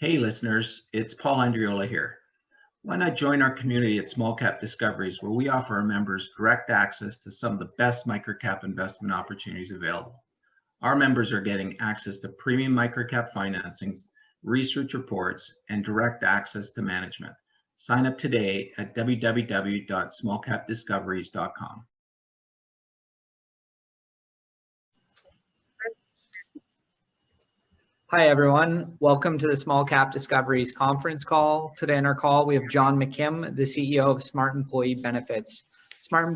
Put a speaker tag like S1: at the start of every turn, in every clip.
S1: Hey listeners, it's Paul Andriola here. Why not join our community at Small Cap Discoveries, where we offer our members direct access to some of the best microcap investment opportunities available. Our members are getting access to premium microcap financings, research reports, and direct access to management. Sign up today at www.smallcapdiscoveries.com.
S2: Hi, everyone. Welcome to the Small Cap Discoveries conference call. Today in our call, we have John McKimm, the CEO of Smart Employee Benefits. Smart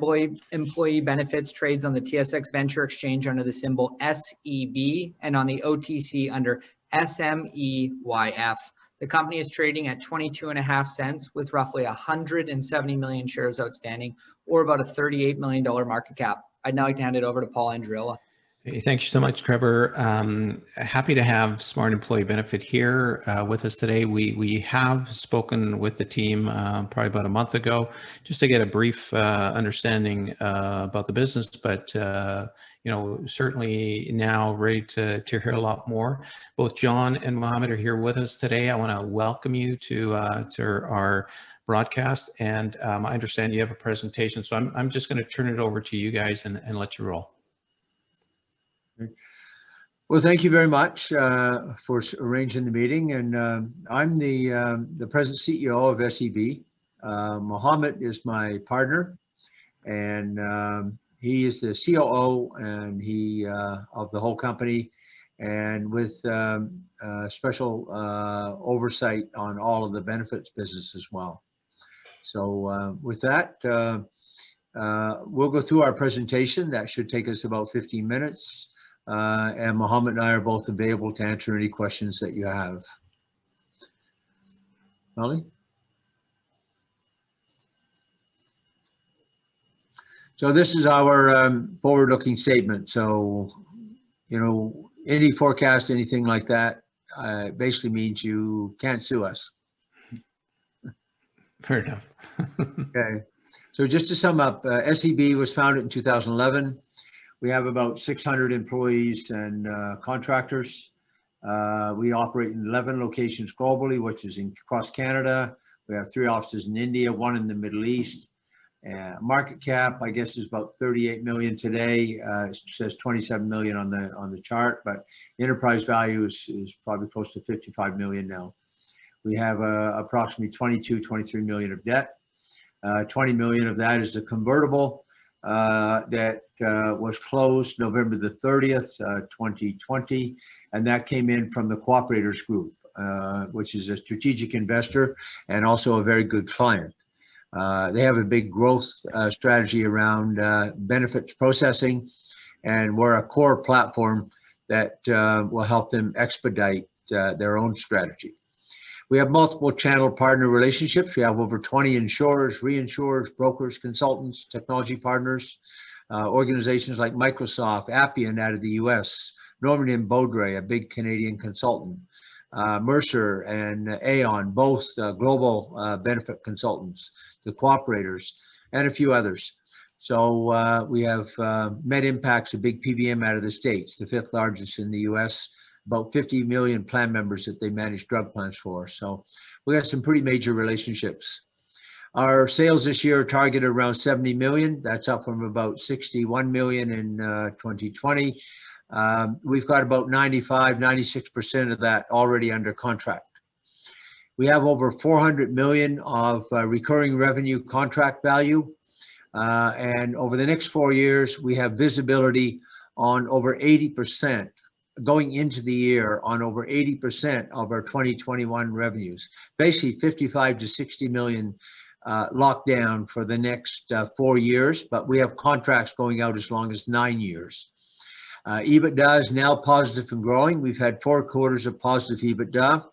S2: Employee Benefits trades on the TSX Venture Exchange under the symbol SEB and on the OTC under SMEYF. The company is trading at 22.5 cents with roughly 170 million shares outstanding, or about a $38 million market cap. I'd now like to hand it over to Paul Andriola.
S3: Hey, thank you so much, Trevor. Happy to have Smart Employee Benefit here with us today. We have spoken with the team probably about a month ago, just to get a brief understanding about the business, but certainly now ready to hear a lot more. Both John and Mohamad are here with us today. I want to welcome you to our broadcast, and I understand you have a presentation, so I'm just going to turn it over to you guys and let you roll.
S4: Well, thank you very much for arranging the meeting. And I'm the present CEO of SEB. Mohamad is my partner, and he is the COO and he of the whole company, and with special oversight on all of the benefits business as well. So with that, we'll go through our presentation. That should take us about 15 minutes. And Mohamad and I are both available to answer any questions that you have. Molly? So this is our forward-looking statement. So, any forecast, anything like that, basically means you can't sue us.
S3: Fair enough.
S4: Okay. So just to sum up, SEB was founded in 2011. We have about 600 employees and contractors. We operate in 11 locations globally, which is across Canada. We have 3 offices in India, 1 in the Middle East. Market cap, I guess, is about 38 million today. It says 27 million on the chart, but enterprise value is probably close to 55 million now. We have approximately 23 million of debt. 20 million of that is a convertible that was closed November the 30th, 2020, and that came in from the Cooperators Group, which is a strategic investor and also a very good client. They have a big growth strategy around benefits processing, and we're a core platform that will help them expedite their own strategy. We have multiple channel partner relationships. We have over 20 insurers, reinsurers, brokers, consultants, technology partners, organizations like Microsoft, Appian out of the US, Norman & Beaudry, a big Canadian consultant, Mercer and Aon, both global benefit consultants, the Cooperators, and a few others. So we have MedImpact's a big PBM out of the States, the 5th largest in the US, about 50 million plan members that they manage drug plans for. So we have some pretty major relationships. Our sales this year are targeted around 70 million. That's up from about 61 million in 2020. We've got about 96% of that already under contract. We have over 400 million of recurring revenue contract value. And over the next 4 years, we have visibility on over 80%, going into the year on over 80% of our 2021 revenues, basically 55 to 60 million locked down for the next 4 years, but we have contracts going out as long as 9 years. EBITDA is now positive and growing. We've had 4 quarters of positive EBITDA.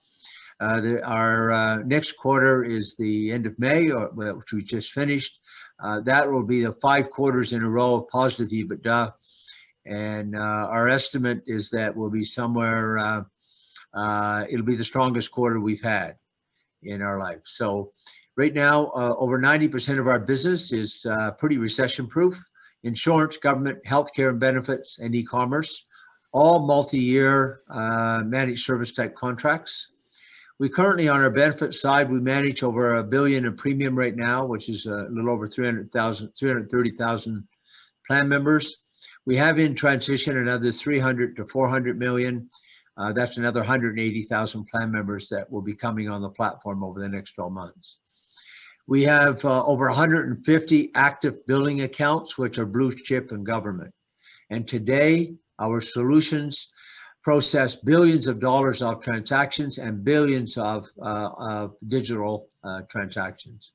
S4: Our next quarter is the end of May, which we just finished. That will be the 5 quarters in a row of positive EBITDA. And our estimate is that we'll be somewhere, it'll be the strongest quarter we've had in our life. So right now, over 90% of our business is pretty recession-proof. Insurance, government, healthcare and benefits, and e-commerce, all multi-year managed service type contracts. We currently, on our benefit side, we manage over $1 billion in premium right now, which is a little over 330,000 plan members. We have in transition another 300 to 400 million. That's another 180,000 plan members that will be coming on the platform over the next 12 months. We have over 150 active billing accounts, which are blue chip and government. And today, our solutions process billions of dollars of transactions and billions of digital transactions.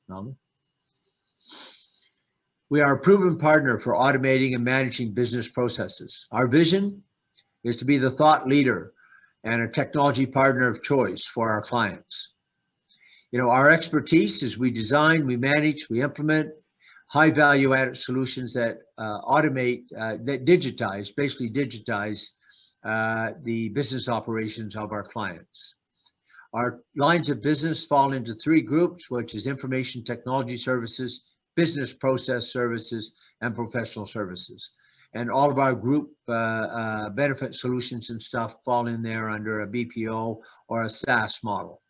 S4: We are a proven partner for automating and managing business processes. Our vision is to be the thought leader and a technology partner of choice for our clients. You know, our expertise is we design, we manage, we implement high value added solutions that automate, that basically digitize the business operations of our clients. Our lines of business fall into 3 groups, which is information technology services, business process services, and professional services. And all of our group benefit solutions and stuff fall in there under a BPO or a SaaS model.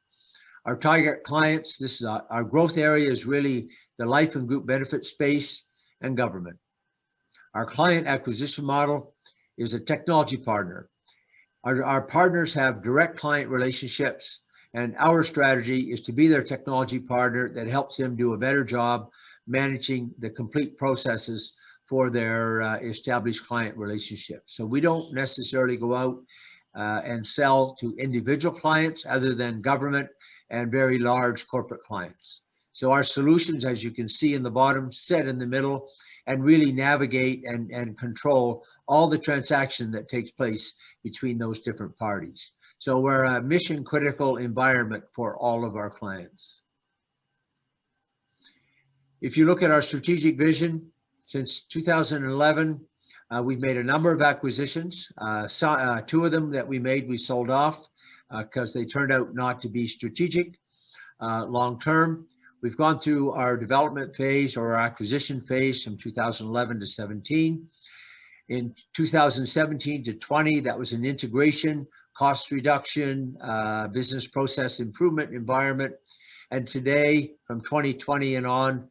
S4: Our target clients, this is our growth area is really the life and group benefit space and government. Our client acquisition model is a technology partner. Our partners have direct client relationships, and our strategy is to be their technology partner that helps them do a better job managing the complete processes for their established client relationships. So we don't necessarily go out and sell to individual clients other than government and very large corporate clients. So our solutions, as you can see in the bottom, sit in the middle and really navigate and control all the transaction that takes place between those different parties. So we're a mission critical environment for all of our clients. If you look at our strategic vision, since 2011, we've made a number of acquisitions. 2 of them that we made, we sold off because they turned out not to be strategic long term. We've gone through our development phase or our acquisition phase from 2011 to 17. In 2017 to 20, that was an integration, cost reduction, business process improvement environment. And today, from 2020 and on,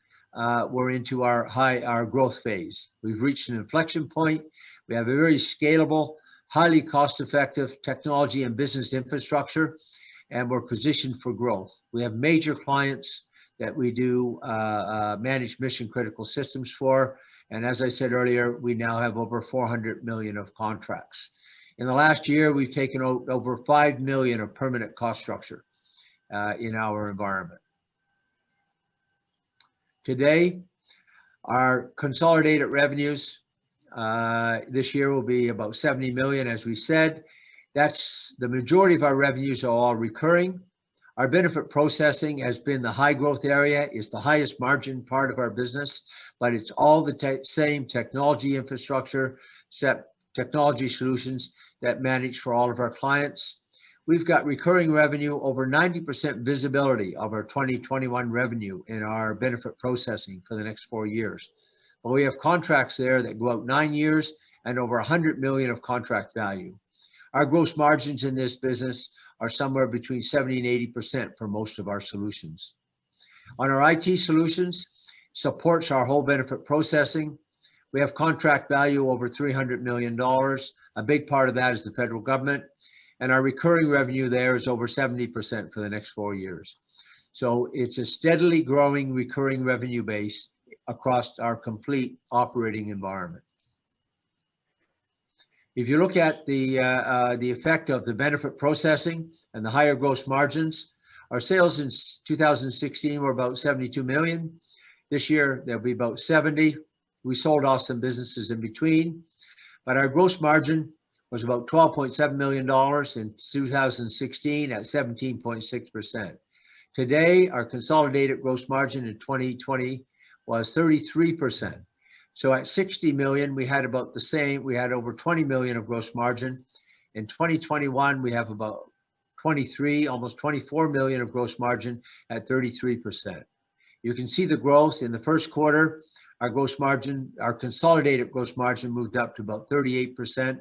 S4: we're into our growth phase. We've reached an inflection point. We have a very scalable, highly cost-effective technology and business infrastructure, and we're positioned for growth. We have major clients that we do manage mission-critical systems for, and as I said earlier, we now have over 400 million of contracts. In the last year, we've taken out over 5 million of permanent cost structure in our environment. Today, our consolidated revenues this year will be about 70 million, as we said. That's the majority of our revenues are all recurring. Our benefit processing has been the high growth area. It's the highest margin part of our business, but it's all the same technology infrastructure, technology solutions that manage for all of our clients. We've got recurring revenue, over 90% visibility of our 2021 revenue in our benefit processing for the next 4 years. But we have contracts there that go out 9 years and over 100 million of contract value. Our gross margins in this business are somewhere between 70 and 80% for most of our solutions. On our IT solutions, supports our whole benefit processing. We have contract value over $300 million. A big part of that is the federal government. And our recurring revenue there is over 70% for the next 4 years. So it's a steadily growing recurring revenue base across our complete operating environment. If you look at the effect of the benefit processing and the higher gross margins, our sales in 2016 were about 72 million. This year, they'll be about 70. We sold off some businesses in between, but our gross margin was about $12.7 million in 2016 at 17.6%. Today, our consolidated gross margin in 2020 was 33%. So at 60 million, we had about the same. We had over 20 million of gross margin. In 2021, we have about 23, almost 24 million of gross margin at 33%. You can see the growth in the first quarter. Our gross margin, our consolidated gross margin moved up to about 38%.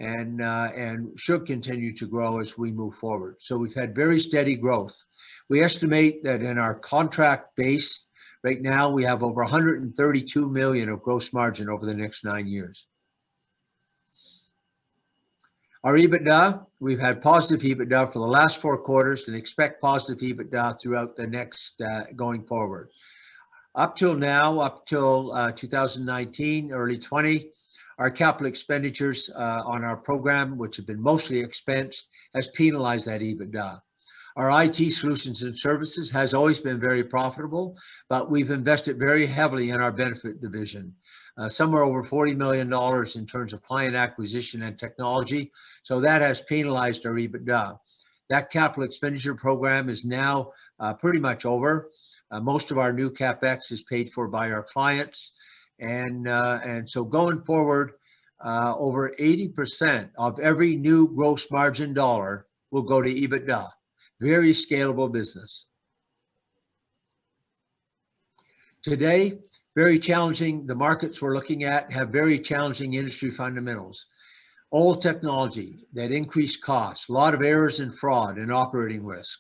S4: and should continue to grow as we move forward. So we've had very steady growth. We estimate that in our contract base, right now we have over 132 million of gross margin over the next 9 years. Our EBITDA, we've had positive EBITDA for the last 4 quarters and expect positive EBITDA throughout the next going forward. Up till now, up till 2019, early 20, our capital expenditures on our program, which have been mostly expensed, has penalized that EBITDA. Our IT solutions and services has always been very profitable, but we've invested very heavily in our benefit division. Somewhere over $40 million in terms of client acquisition and technology. So that has penalized our EBITDA. That capital expenditure program is now pretty much over. Most of our new CapEx is paid for by our clients. And so going forward, over 80% of every new gross margin dollar will go to EBITDA. Very scalable business. Today, very challenging. The markets we're looking at have very challenging industry fundamentals. Old technology that increase costs, a lot of errors and fraud and operating risk.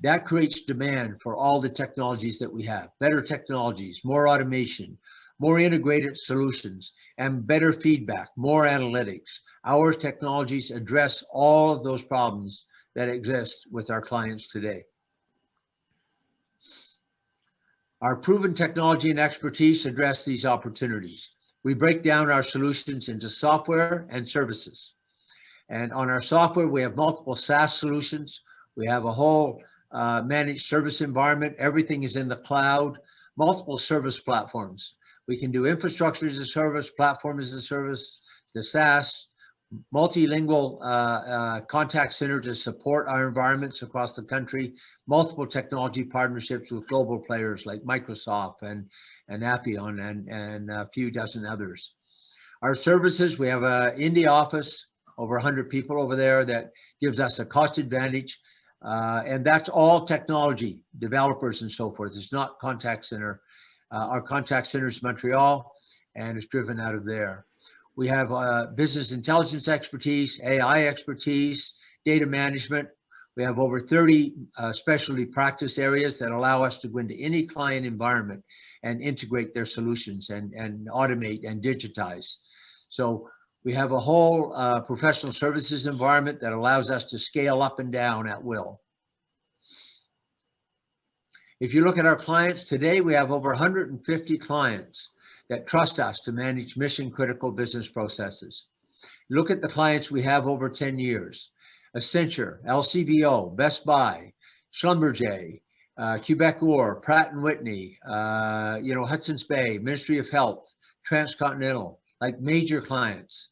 S4: That creates demand for all the technologies that we have. Better technologies, more automation, more integrated solutions, and better feedback, more analytics. Our technologies address all of those problems that exist with our clients today. Our proven technology and expertise address these opportunities. We break down our solutions into software and services. And on our software, we have multiple SaaS solutions. We have a whole managed service environment. Everything is in the cloud, multiple service platforms. We can do infrastructure as a service, platform as a service, the SaaS, multilingual contact center to support our environments across the country, multiple technology partnerships with global players like Microsoft and Appian and a few dozen others. Our services, we have an India office, over 100 people over there that gives us a cost advantage. And that's all technology, developers and so forth. It's not contact center. Our contact center is Montreal and it's driven out of there. We have business intelligence expertise, AI expertise, data management. We have over 30 specialty practice areas that allow us to go into any client environment and integrate their solutions and automate and digitize. So we have a whole professional services environment that allows us to scale up and down at will. If you look at our clients today, we have over 150 clients that trust us to manage mission critical business processes. Look at the clients we have over 10 years. Accenture, LCBO, Best Buy, Schlumberger, Quebecor, Pratt & Whitney, Hudson's Bay, Ministry of Health, Transcontinental, like major clients.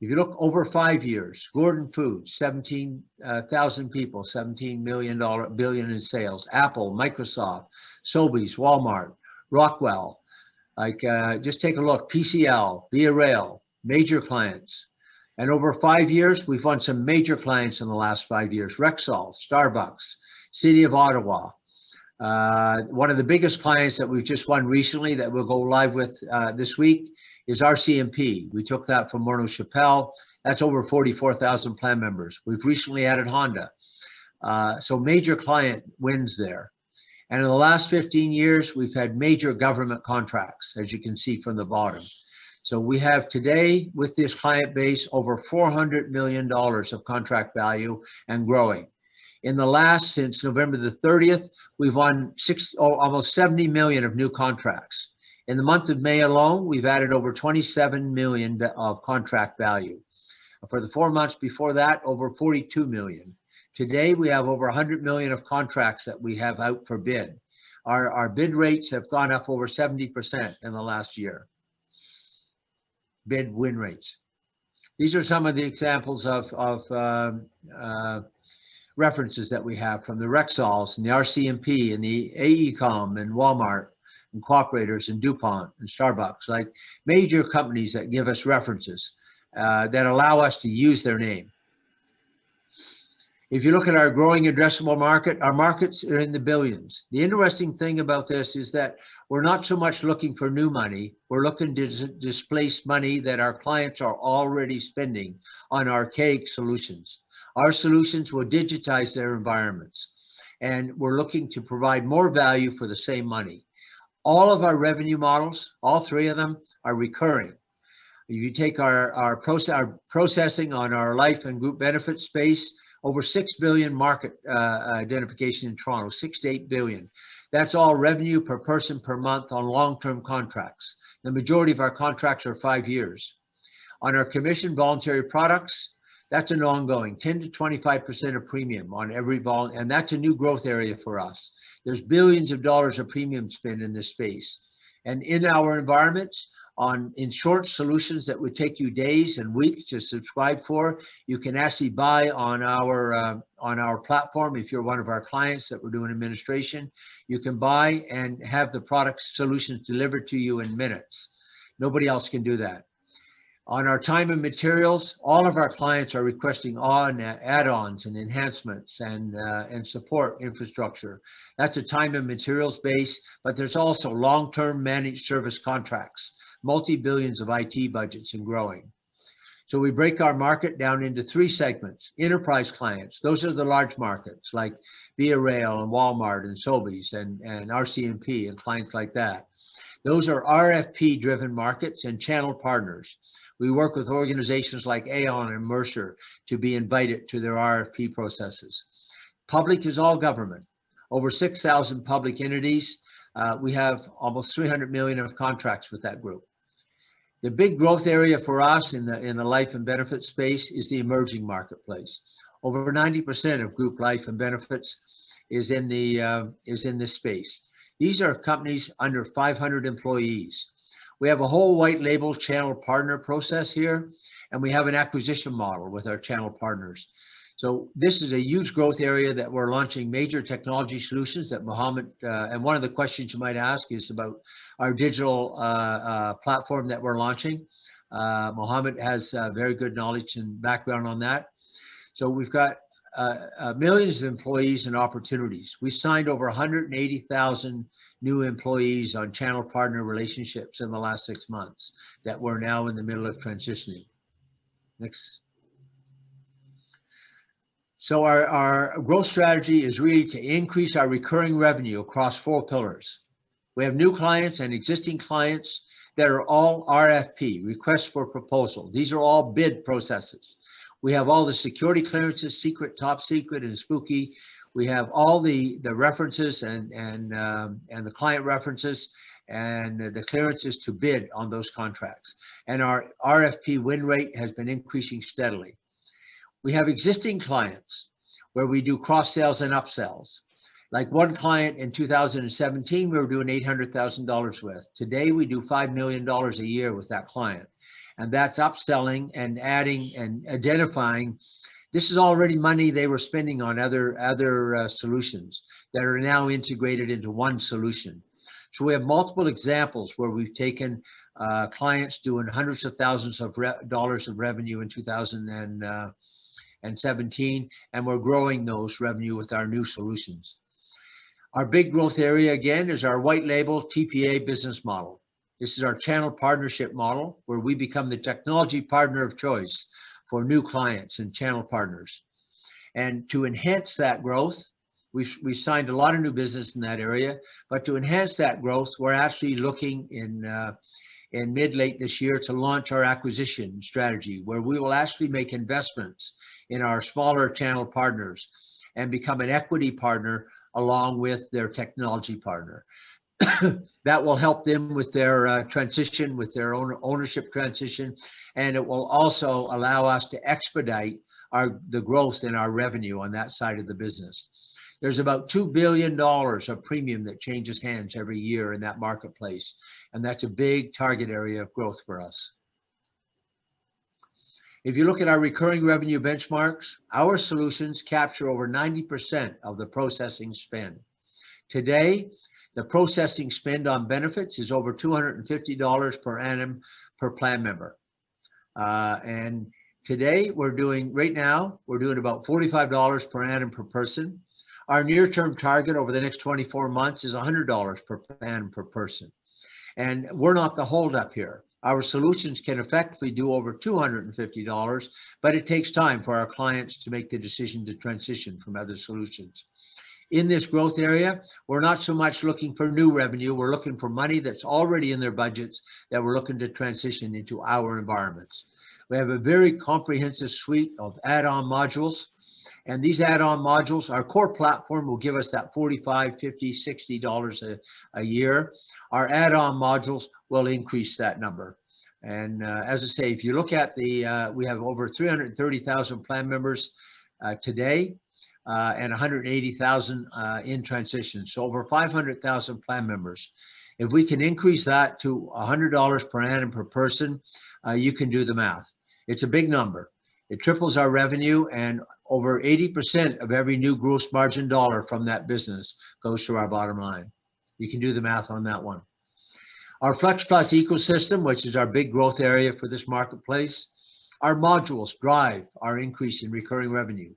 S4: If you look over 5 years, Gordon Foods, 17,000 people, $17 billion in sales. Apple, Microsoft, Sobeys, Walmart, Rockwell. Just take a look, PCL, Via Rail, major clients. And over 5 years, we've won some major clients in the last 5 years. Rexall, Starbucks, City of Ottawa. One of the biggest clients that we've just won recently that we'll go live with this week is RCMP. We took that from Morneau Chappelle. That's over 44,000 plan members. We've recently added Honda. So major client wins there. And in the last 15 years, we've had major government contracts, as you can see from the bottom. So we have today, with this client base, over $400 million of contract value and growing. In the last, since November the 30th, we've won almost 70 million of new contracts. In the month of May alone, we've added over 27 million of contract value. For the 4 months before that, over 42 million. Today, we have over 100 million of contracts that we have out for bid. Our bid rates have gone up over 70% in the last year. Bid win rates. These are some of the examples of references that we have from the Rexalls and the RCMP and the AECOM and Walmart and Cooperators and DuPont and Starbucks, like major companies that give us references that allow us to use their name. If you look at our growing addressable market, our markets are in the billions. The interesting thing about this is that we're not so much looking for new money. We're looking to displace money that our clients are already spending on archaic solutions. Our solutions will digitize their environments, and we're looking to provide more value for the same money. All of our revenue models, all three of them, are recurring. If you take our processing on our life and group benefit space, over 6 billion market identification in Toronto, 6 to 8 billion. That's all revenue per person per month on long-term contracts. The majority of our contracts are 5 years. On our commission voluntary products, that's an ongoing 10 to 25% of premium on every and that's a new growth area for us. There's billions of dollars of premium spend in this space. And in our environments, in short solutions that would take you days and weeks to subscribe for, you can actually buy on our platform. If you're one of our clients that we're doing administration, you can buy and have the product solutions delivered to you in minutes. Nobody else can do that. On our time and materials, all of our clients are requesting add-ons and enhancements and support infrastructure. That's a time and materials base, but there's also long-term managed service contracts, multi-billions of IT budgets and growing. So we break our market down into 3 segments. Enterprise clients, those are the large markets like Via Rail and Walmart and Sobeys and RCMP and clients like that. Those are RFP driven markets and channel partners. We work with organizations like Aon and Mercer to be invited to their RFP processes. Public is all government, over 6,000 public entities. We have almost 300 million of contracts with that group. The big growth area for us in the life and benefit space is the emerging marketplace. Over 90% of group life and benefits is in this space. These are companies under 500 employees. We have a whole white label channel partner process here, and we have an acquisition model with our channel partners. So this is a huge growth area that we're launching major technology solutions that Mohamad, and one of the questions you might ask is about our digital platform that we're launching. Mohamad has very good knowledge and background on that. So we've got millions of employees and opportunities. We signed over 180,000 new employees on channel partner relationships in the last 6 months that we're now in the middle of transitioning. Next. So our growth strategy is really to increase our recurring revenue across 4 pillars. We have new clients and existing clients that are all RFP, requests for proposal. These are all bid processes. We have all the security clearances, secret, top secret, and spooky. We have all the references and the client references and the clearances to bid on those contracts. And our RFP win rate has been increasing steadily. We have existing clients where we do cross sales and upsells. Like one client in 2017, we were doing $800,000 with. Today, we do $5 million a year with that client. And that's upselling and adding and identifying. This is already money they were spending on other solutions that are now integrated into one solution. So we have multiple examples where we've taken clients doing hundreds of thousands of dollars of revenue in 2017, and we're growing those revenue with our new solutions. Our big growth area, again, is our white label TPA business model. This is our channel partnership model where we become the technology partner of choice for new clients and channel partners. And to enhance that growth, we've signed a lot of new business in that area, but to enhance that growth, we're actually looking in mid-late this year to launch our acquisition strategy, where we will actually make investments in our smaller channel partners and become an equity partner along with their technology partner. That will help them with their transition, with their own ownership transition, and it will also allow us to expedite the growth in our revenue on that side of the business. There's about $2 billion of premium that changes hands every year in that marketplace, and that's a big target area of growth for us. If you look at our recurring revenue benchmarks, our solutions capture over 90% of the processing spend. Today, the processing spend on benefits is over $250 per annum per plan member. And Today, right now, we're doing about $45 per annum per person. Our near-term target over the next 24 months is $100 per annum per person. And we're not the holdup here. Our solutions can effectively do over $250, but it takes time for our clients to make the decision to transition from other solutions. In this growth area, we're not so much looking for new revenue. We're looking for money that's already in their budgets that we're looking to transition into our environments. We have a very comprehensive suite of add-on modules. And these add-on modules, our core platform will give us that $45, $50, $60 a year. Our add-on modules will increase that number. And as I say, if you look at we have over 330,000 plan members today and 180,000 in transition. So over 500,000 plan members. If we can increase that to $100 per annum per person, you can do the math. It's a big number. It triples our revenue, and over 80% of every new gross margin dollar from that business goes to our bottom line. You can do the math on that one. Our Flex Plus ecosystem, which is our big growth area for this marketplace, our modules drive our increase in recurring revenue.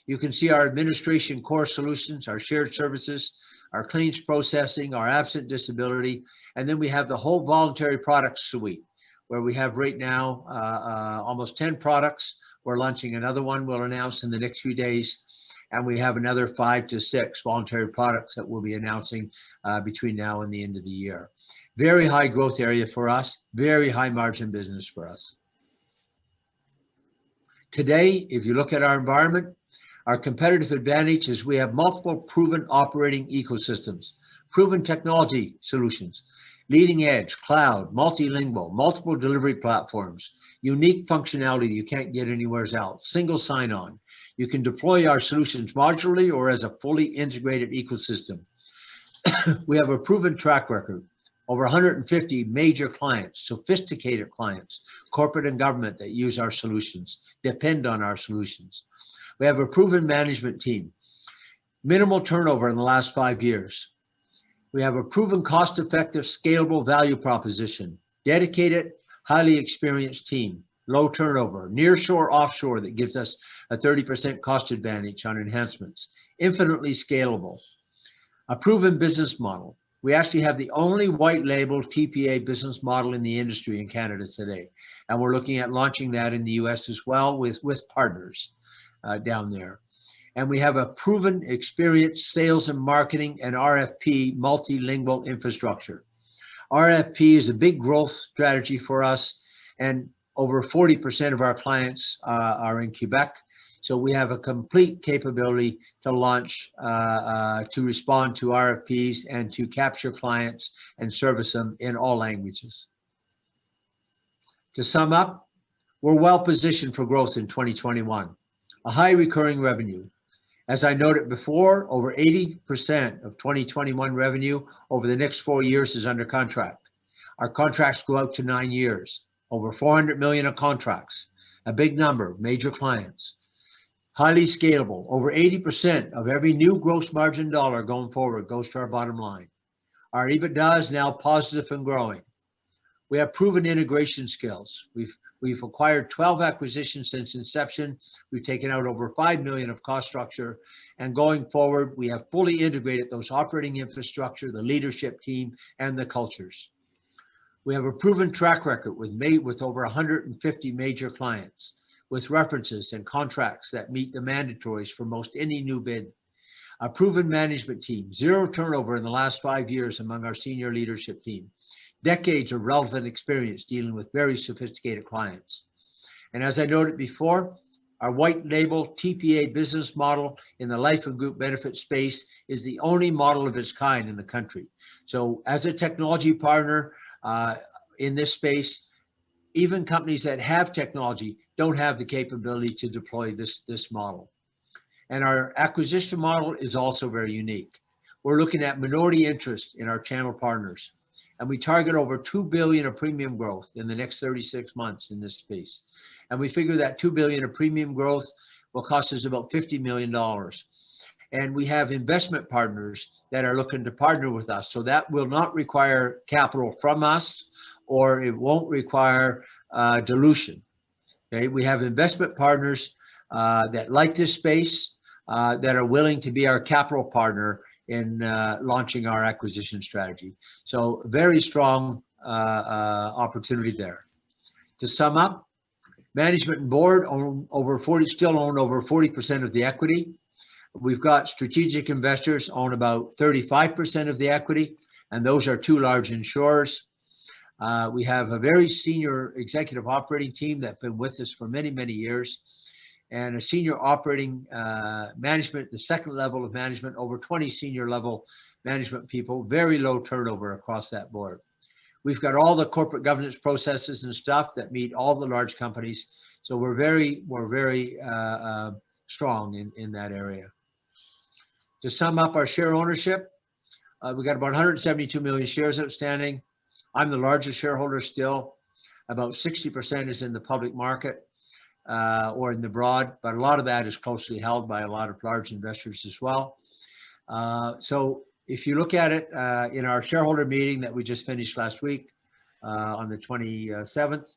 S4: You can see our administration core solutions, our shared services, our claims processing, our absent disability, and then we have the whole voluntary product suite, where we have right now almost 10 products. We're launching another one we'll announce in the next few days. And we have another 5 to 6 voluntary products that we'll be announcing between now and the end of the year. Very high growth area for us, very high margin business for us. Today, if you look at our environment, our competitive advantage is we have multiple proven operating ecosystems, proven technology solutions, leading edge, cloud, multilingual, multiple delivery platforms, unique functionality you can't get anywhere else, single sign-on. You can deploy our solutions modularly or as a fully integrated ecosystem. We have a proven track record, over 150 major clients, sophisticated clients, corporate and government that use our solutions, depend on our solutions. We have a proven management team, minimal turnover in the last 5 years. We have a proven cost-effective, scalable value proposition, dedicated, highly experienced team, low turnover, nearshore, offshore that gives us a 30% cost advantage on enhancements, infinitely scalable, a proven business model. We actually have the only white label TPA business model in the industry in Canada today. And we're looking at launching that in the US as well with partners down there. And we have a proven experienced sales and marketing and RFP multilingual infrastructure. RFP is a big growth strategy for us, and over 40% of our clients are in Quebec. So we have a complete capability to launch, to respond to RFPs and to capture clients and service them in all languages. To sum up, we're well positioned for growth in 2021, a high recurring revenue. As I noted before, over 80% of 2021 revenue over the next 4 years is under contract. Our contracts go out to 9 years, over 400 million of contracts, a big number of major clients. Highly scalable, over 80% of every new gross margin dollar going forward goes to our bottom line. Our EBITDA is now positive and growing. We have proven integration skills. We've acquired 12 acquisitions since inception. We've taken out over 5 million of cost structure. And going forward, we have fully integrated those operating infrastructure, the leadership team, and the cultures. We have a proven track record with over 150 major clients, with references and contracts that meet the mandatories for most any new bid. A proven management team, 0 turnover in the last 5 years among our senior leadership team. Decades of relevant experience dealing with very sophisticated clients. And as I noted before, our white label TPA business model in the life and group benefit space is the only model of its kind in the country. So as a technology partner in this space, even companies that have technology don't have the capability to deploy this model. And our acquisition model is also very unique. We're looking at minority interest in our channel partners. And we target over $2 billion of premium growth in the next 36 months in this space. And we figure that $2 billion of premium growth will cost us about $50 million. And we have investment partners that are looking to partner with us. So that will not require capital from us, or it won't require dilution. Okay, we have investment partners that like this space, that are willing to be our capital partner in launching our acquisition strategy. So very strong opportunity there. To sum up, management and board still own over 40% of the equity. We've got strategic investors own about 35% of the equity, and those are two large insurers. We have a very senior executive operating team that's been with us for many, many years, and a senior operating management, the second level of management, over 20 senior level management people, very low turnover across that board. We've got all the corporate governance processes and stuff that meet all the large companies. So we're very strong in that area. To sum up our share ownership, we got about 172 million shares outstanding. I'm the largest shareholder still. About 60% is in the public market or in the broad, but a lot of that is closely held by a lot of large investors as well. So if you look at it in our shareholder meeting that we just finished last week on the 27th,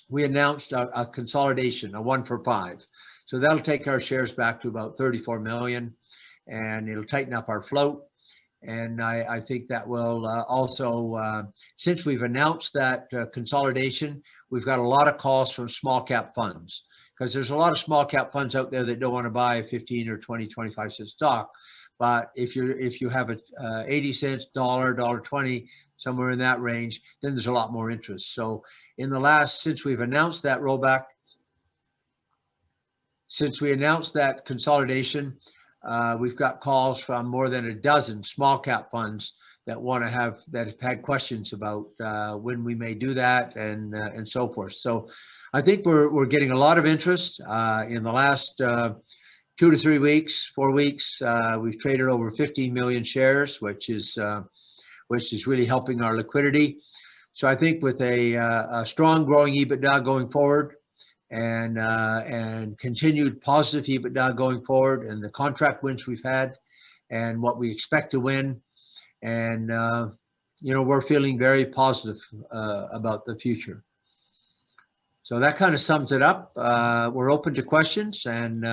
S4: we announced a consolidation, a 1-for-5. So that'll take our shares back to about 34 million, and it'll tighten up our float. And I think that will also, since we've announced that consolidation, we've got a lot of calls from small cap funds, because there's a lot of small cap funds out there that don't want to buy a 15 or 20, 25 cent stock. But if you have a 80 cents, $1.20, somewhere in that range, then there's a lot more interest. So since we've announced that rollback, since we announced that consolidation, we've got calls from more than a dozen small cap funds that have had questions about when we may do that and so forth. So I think we're getting a lot of interest in the last 2 to 3 weeks, 4 weeks. We've traded over 15 million shares, which is really helping our liquidity. So I think with a strong growing EBITDA going forward, and continued positive EBITDA going forward, and the contract wins we've had and what we expect to win, and we're feeling very positive about the future. So that kind of sums it up. We're open to questions, and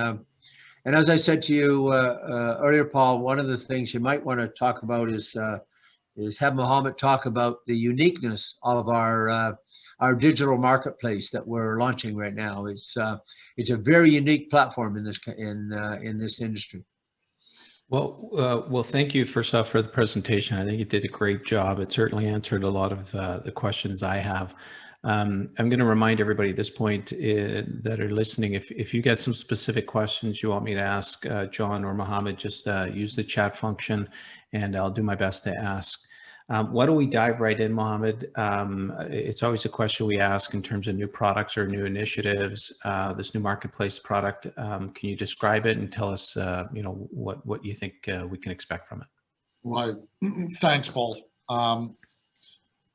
S4: as I said to you earlier, Paul, one of the things you might want to talk about is have Mohamad talk about the uniqueness of our digital marketplace that we're launching right now. It's a very unique platform in this industry.
S3: Well, thank you first off for the presentation. I think you did a great job. It certainly answered a lot of the questions I have. I'm going to remind everybody at this point that are listening, if you get some specific questions you want me to ask John or Mohamad, just use the chat function and I'll do my best to ask. Why don't we dive right in, Mohamad? It's always a question we ask in terms of new products or new initiatives. This new marketplace product, can you describe it and tell us, what you think we can expect from it?
S5: Right. Thanks, Paul.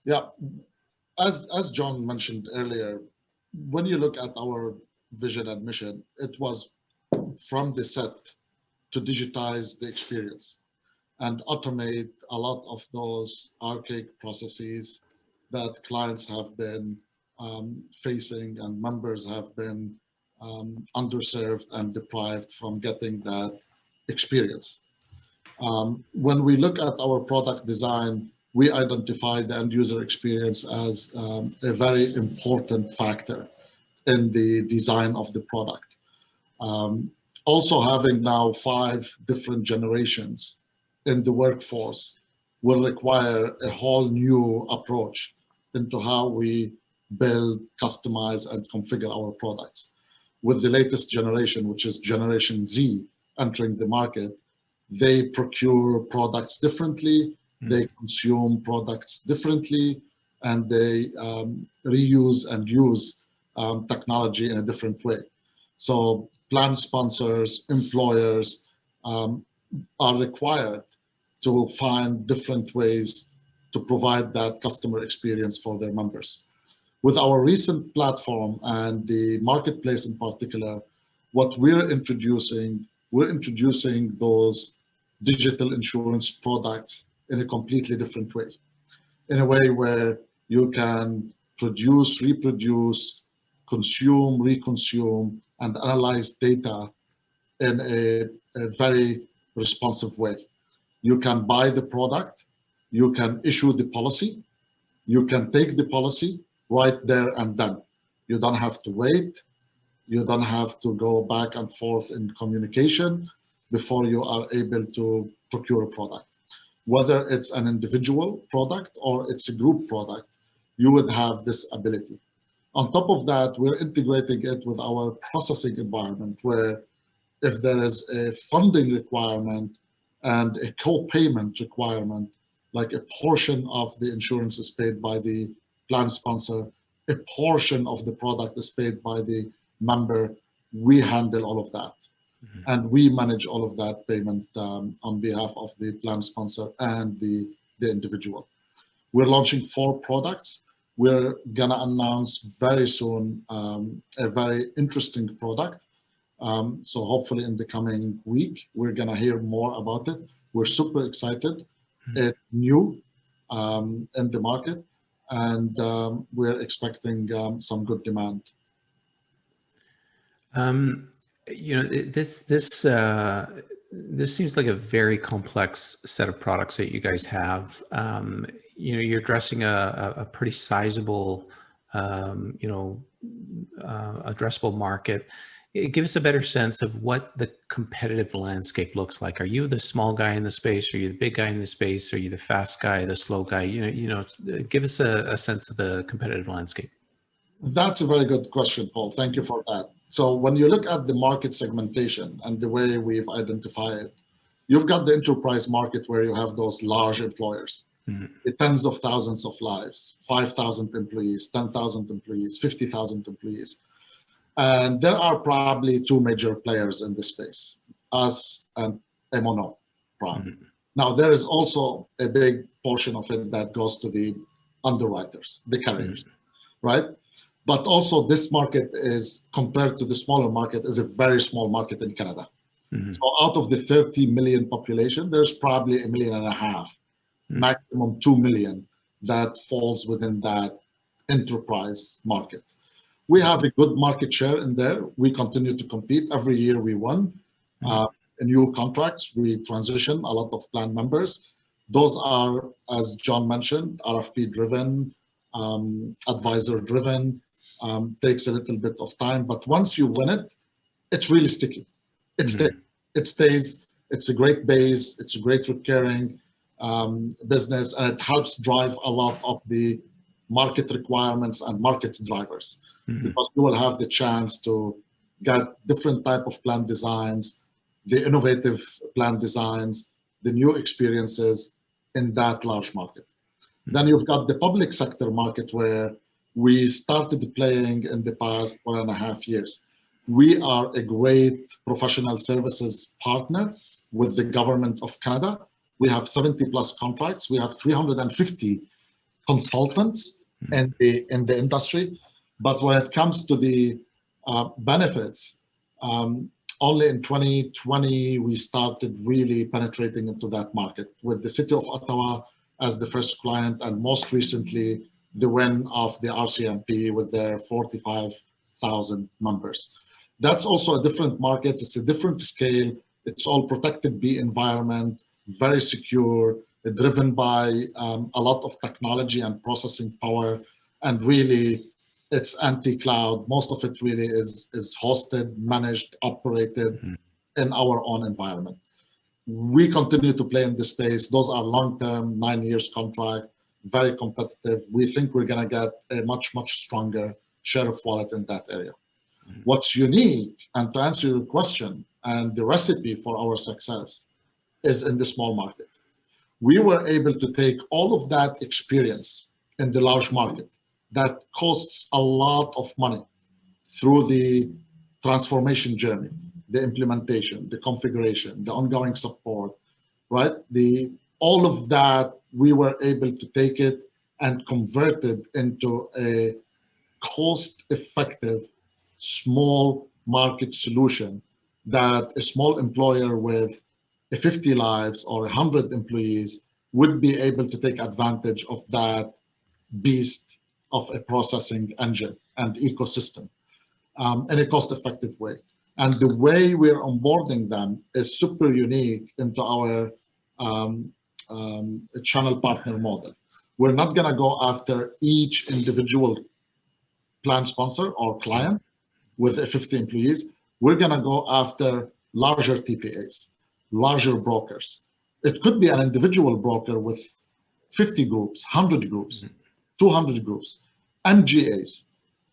S5: Yeah, as John mentioned earlier, when you look at our vision and mission, it was from the set to digitize the experience and automate a lot of those archaic processes that clients have been facing and members have been underserved and deprived from getting that experience. When we look at our product design, we identify the end user experience as a very important factor in the design of the product. Also having now 5 different generations in the workforce will require a whole new approach into how we build, customize, and configure our products. With the latest generation, which is Generation Z, entering the market, they procure products differently, they consume products differently, and they reuse and use technology in a different way. So plan sponsors, employers are required to find different ways to provide that customer experience for their members. With our recent platform and the marketplace in particular, what we're introducing those digital insurance products in a completely different way, in a way where you can produce, reproduce, consume, reconsume, and analyze data in a very responsive way. You can buy the product, you can issue the policy, you can take the policy right there and then. You don't have to wait, you don't have to go back and forth in communication before you are able to procure a product. Whether it's an individual product or it's a group product, you would have this ability. On top of that, we're integrating it with our processing environment, where if there is a funding requirement and a co-payment requirement, like a portion of the insurance is paid by the plan sponsor, a portion of the product is paid by the member, we handle all of that. Mm-hmm. And we manage all of that payment on behalf of the plan sponsor and the individual. We're launching 4 products. We're gonna announce very soon a very interesting product. So hopefully in the coming week, we're gonna hear more about it. We're super excited. Mm-hmm. It's new in the market, and we're expecting some good demand.
S3: You know, this seems like a very complex set of products that you guys have. You know, you're addressing a pretty sizable, addressable market. Give us a better sense of what the competitive landscape looks like. Are you the small guy in the space? Are you the big guy in the space? Are you the fast guy, the slow guy? Give us a sense of the competitive landscape.
S5: That's a very good question, Paul. Thank you for that. So when you look at the market segmentation and the way we've identified it, you've got the enterprise market where you have those large employers, the tens of thousands of lives, 5,000 employees, 10,000 employees, 50,000 employees. And there are probably 2 major players in this space, us and Mono Prime. Now, there is also a big portion of it that goes to the underwriters, the carriers, right? But also this market is, compared to the smaller market, is a very small market in Canada. So out of the 30 million population, there's probably 1.5 million, maximum 2 million that falls within that enterprise market. We have a good market share in there. We continue to compete. Every year we won new contracts. We transition a lot of plan members. Those are, as John mentioned, RFP driven, advisor driven, takes a little bit of time, but once you win it, it's really sticky. It stays, it's a great base, it's a great recurring business, and it helps drive a lot of the market requirements and market drivers, because you will have the chance to get different type of plan designs, the innovative plan designs, the new experiences in that large market. Then you've got the public sector market, where we started playing in the past 1.5 years. We are a great professional services partner with the government of Canada. We have 70+ contracts. We have 350 consultants in the industry. But when it comes to the benefits, only in 2020 we started really penetrating into that market, with the City of Ottawa as the first client, and most recently the win of the RCMP with their 45,000 members. That's also a different market. It's a different scale. It's all protected B environment, very secure, driven by a lot of technology and processing power, and really it's anti-cloud. Most of it really is hosted, managed, operated in our own environment. We continue to play in this space. Those are long-term, 9 years contract, very competitive. We think we're gonna get a much, much stronger share of wallet in that area. What's unique, and to answer your question, and the recipe for our success, is in the small market. We were able to take all of that experience in the large market that costs a lot of money through the transformation journey, the implementation, the configuration, the ongoing support, right? All of that, we were able to take it and convert it into a cost-effective, small market solution that a small employer with 50 lives or 100 employees would be able to take advantage of that beast of a processing engine and ecosystem. in a cost-effective way. And the way we're onboarding them is super unique into our channel partner model. We're not going to go after each individual plan sponsor or client with 50 employees. We're going to go after larger TPAs, larger brokers. It could be an individual broker with 50 groups, 100 groups, 200 groups, MGAs.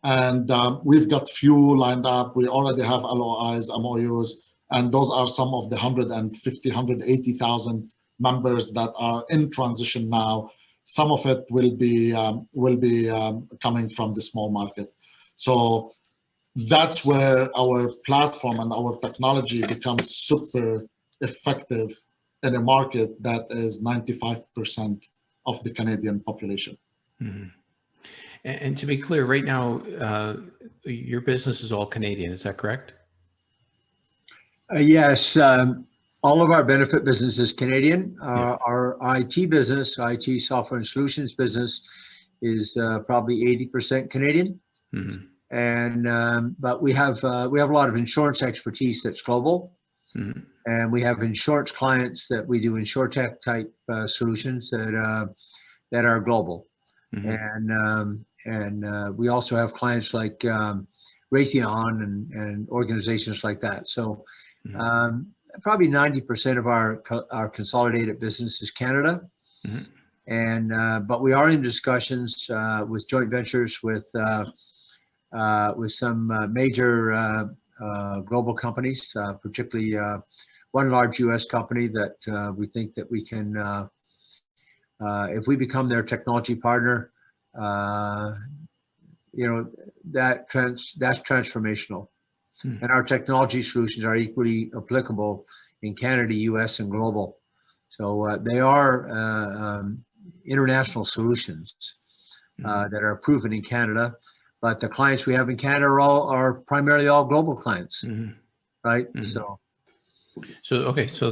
S5: And we've got few lined up. We already have LOIs, MOUs, and those are some of the 150, 180,000 members that are in transition now. Some of it will be coming from the small market. So that's where our platform and our technology becomes super effective in a market that is 95% of the Canadian population.
S3: Mm-hmm. And to be clear, right now, your business is all Canadian, is that correct?
S4: Yes, all of our benefit business is Canadian. Our IT business, IT software and solutions business, is probably 80% Canadian.
S3: Mm-hmm.
S4: And but we have a lot of insurance expertise that's global,
S3: mm-hmm.
S4: and we have insurance clients that we do insurtech type solutions that are global. Mm-hmm. And we also have clients like Raytheon and organizations like that. So mm-hmm. Probably 90% of our consolidated business is Canada. Mm-hmm. And but we are in discussions with joint ventures with some major global companies, particularly one large U.S. company that we think that we can, if we become their technology partner, that's transformational. And our technology solutions are equally applicable in Canada, U.S., and global. So they are international solutions that are proven in Canada. But the clients we have in Canada are primarily all global clients, right?
S3: Mm-hmm. So okay, so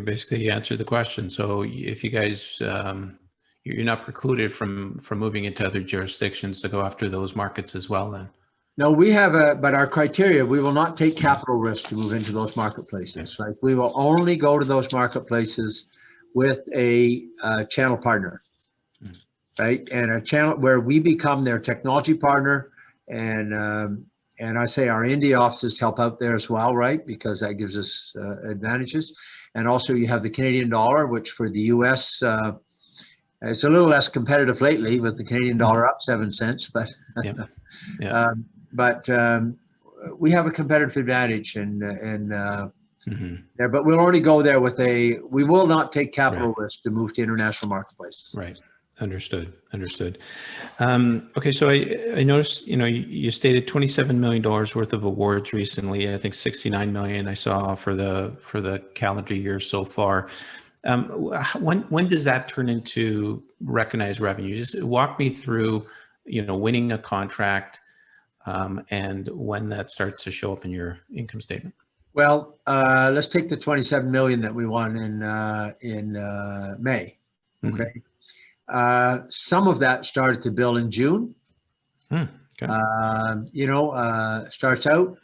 S3: basically you answered the question. So if you guys, you're not precluded from moving into other jurisdictions to go after those markets as well, then?
S4: No, we have but our criteria, we will not take capital risk to move into those marketplaces. Like we will only go to those marketplaces with a channel partner. Right, and a channel where we become their technology partner, and I say our India offices help out there as well, right? Because that gives us advantages, and also you have the Canadian dollar, which for the U.S. It's a little less competitive lately with the Canadian dollar up 7 cents, but we have a competitive advantage, and there. But we'll only go there with we will not take capital risk to move to international marketplaces.
S3: Right. Understood. Okay, so I noticed, you stated $27 million worth of awards recently. I think 69 million I saw for the calendar year so far. When does that turn into recognized revenue? Just walk me through, winning a contract, and when that starts to show up in your income statement.
S4: Well, let's take the 27 million that we won in May. Okay. Mm-hmm. Some of that started to bill in June.
S3: Okay.
S4: Starts out.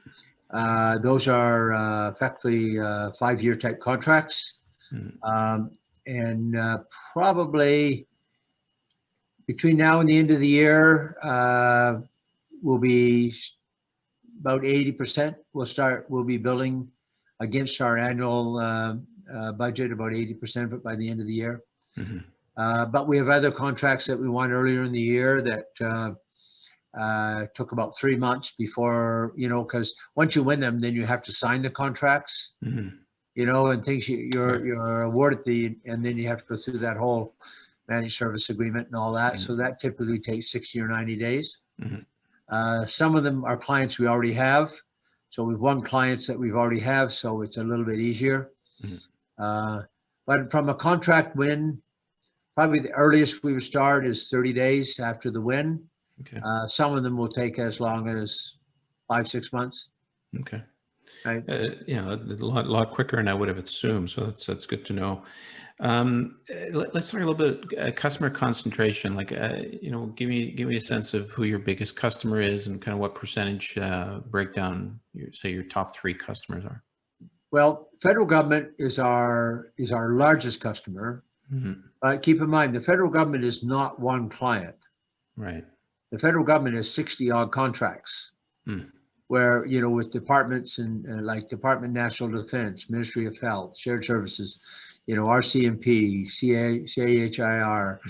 S4: Those are effectively 5-year type contracts. And probably between now and the end of the year, will be about 80%. We'll be billing against our annual budget, about 80% of it by the end of the year. Mm-hmm. But we have other contracts that we won earlier in the year that took about 3 months before, because once you win them, then you have to sign the contracts, and things you're awarded and then you have to go through that whole managed service agreement and all that. Mm-hmm. So that typically takes 60 or 90 days. Mm-hmm. Some of them are clients we already have. So we've won clients that we've already have, so it's a little bit easier. Mm-hmm. But from a contract win, probably the earliest we would start is 30 days after the win. Okay. Some of them will take as long as 5-6 months.
S3: Okay.
S4: Right.
S3: A lot quicker than I would have assumed. So that's good to know. Let's talk a little bit customer concentration. Like, give me a sense of who your biggest customer is and kind of what percentage breakdown say your top 3 customers are.
S4: Well, federal government is our largest customer.
S3: Mm-hmm.
S4: Keep in mind, the federal government is not one client.
S3: Right.
S4: The federal government has 60 odd contracts, where, with departments and like Department of National Defense, Ministry of Health, Shared Services, RCMP, CAHIR,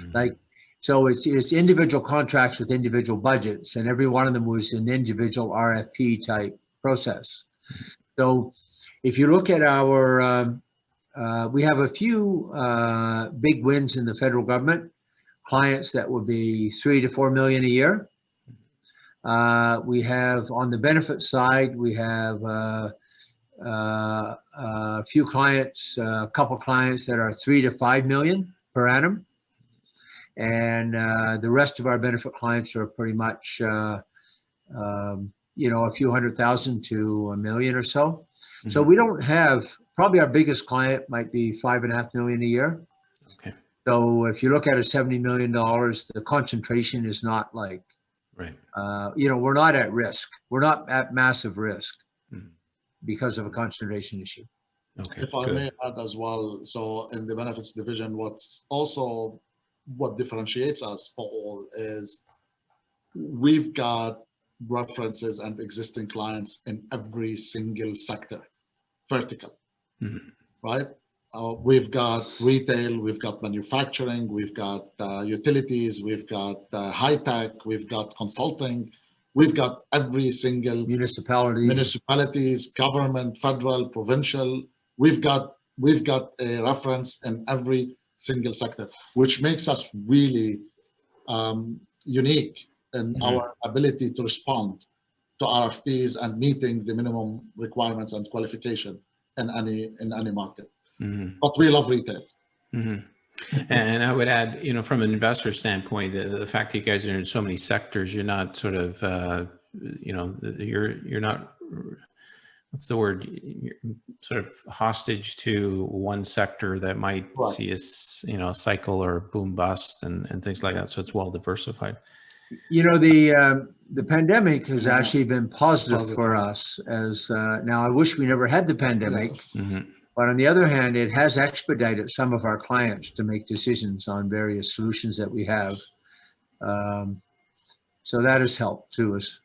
S4: so it's individual contracts with individual budgets, and every one of them was an individual RFP type process. So if you look at our, we have a few big wins in the federal government, clients that would be $3 to $4 million a year. We have on the benefit side, we have a few clients, a couple clients that are $3 to $5 million per annum. And the rest of our benefit clients are pretty much, a few $100,000 to $1 million or so. Mm-hmm. So we don't have, probably our biggest client might be $5.5 million a year.
S3: Okay.
S4: So if you look at a $70 million, the concentration is not like,
S3: right.
S4: We're not at risk. We're not at massive risk
S3: mm-hmm.
S4: because of a concentration issue.
S3: Okay.
S5: If I may add as well, so in the benefits division, what differentiates us, Paul, is we've got references and existing clients in every single sector, vertical, right? We've got retail, we've got manufacturing, we've got utilities, we've got high tech, we've got consulting, we've got every single municipalities, government, federal, provincial. We've got a reference in every single sector, which makes us really unique in our ability to respond to RFPs and meeting the minimum requirements and qualification in any market. But we love retail.
S3: And I would add, from an investor standpoint, the fact that you guys are in so many sectors, you're not sort of, you're not, what's the word, you're sort of hostage to one sector that might see a cycle or boom bust and things like that. So it's well diversified.
S4: The pandemic has actually been positive for us. As now, I wish we never had the pandemic. But on the other hand, it has expedited some of our clients to make decisions on various solutions that we have. So that has helped to us,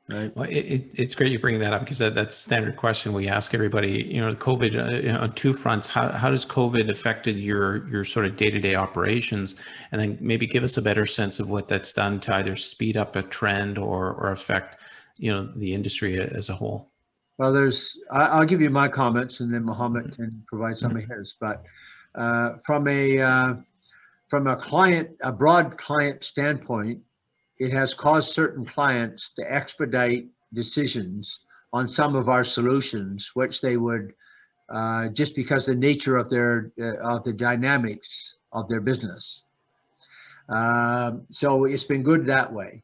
S4: right?
S3: Well, it's great you bring that up, because that's a standard question we ask everybody. COVID on 2 fronts. How does COVID affected your sort of day-to-day operations? And then maybe give us a better sense of what that's done to either speed up a trend or affect, the industry as a whole.
S4: Well, I'll give you my comments, and then Mohamad can provide some of his. But from a broad client standpoint, it has caused certain clients to expedite decisions on some of our solutions, which they would just because the nature of the dynamics of their business. So it's been good that way.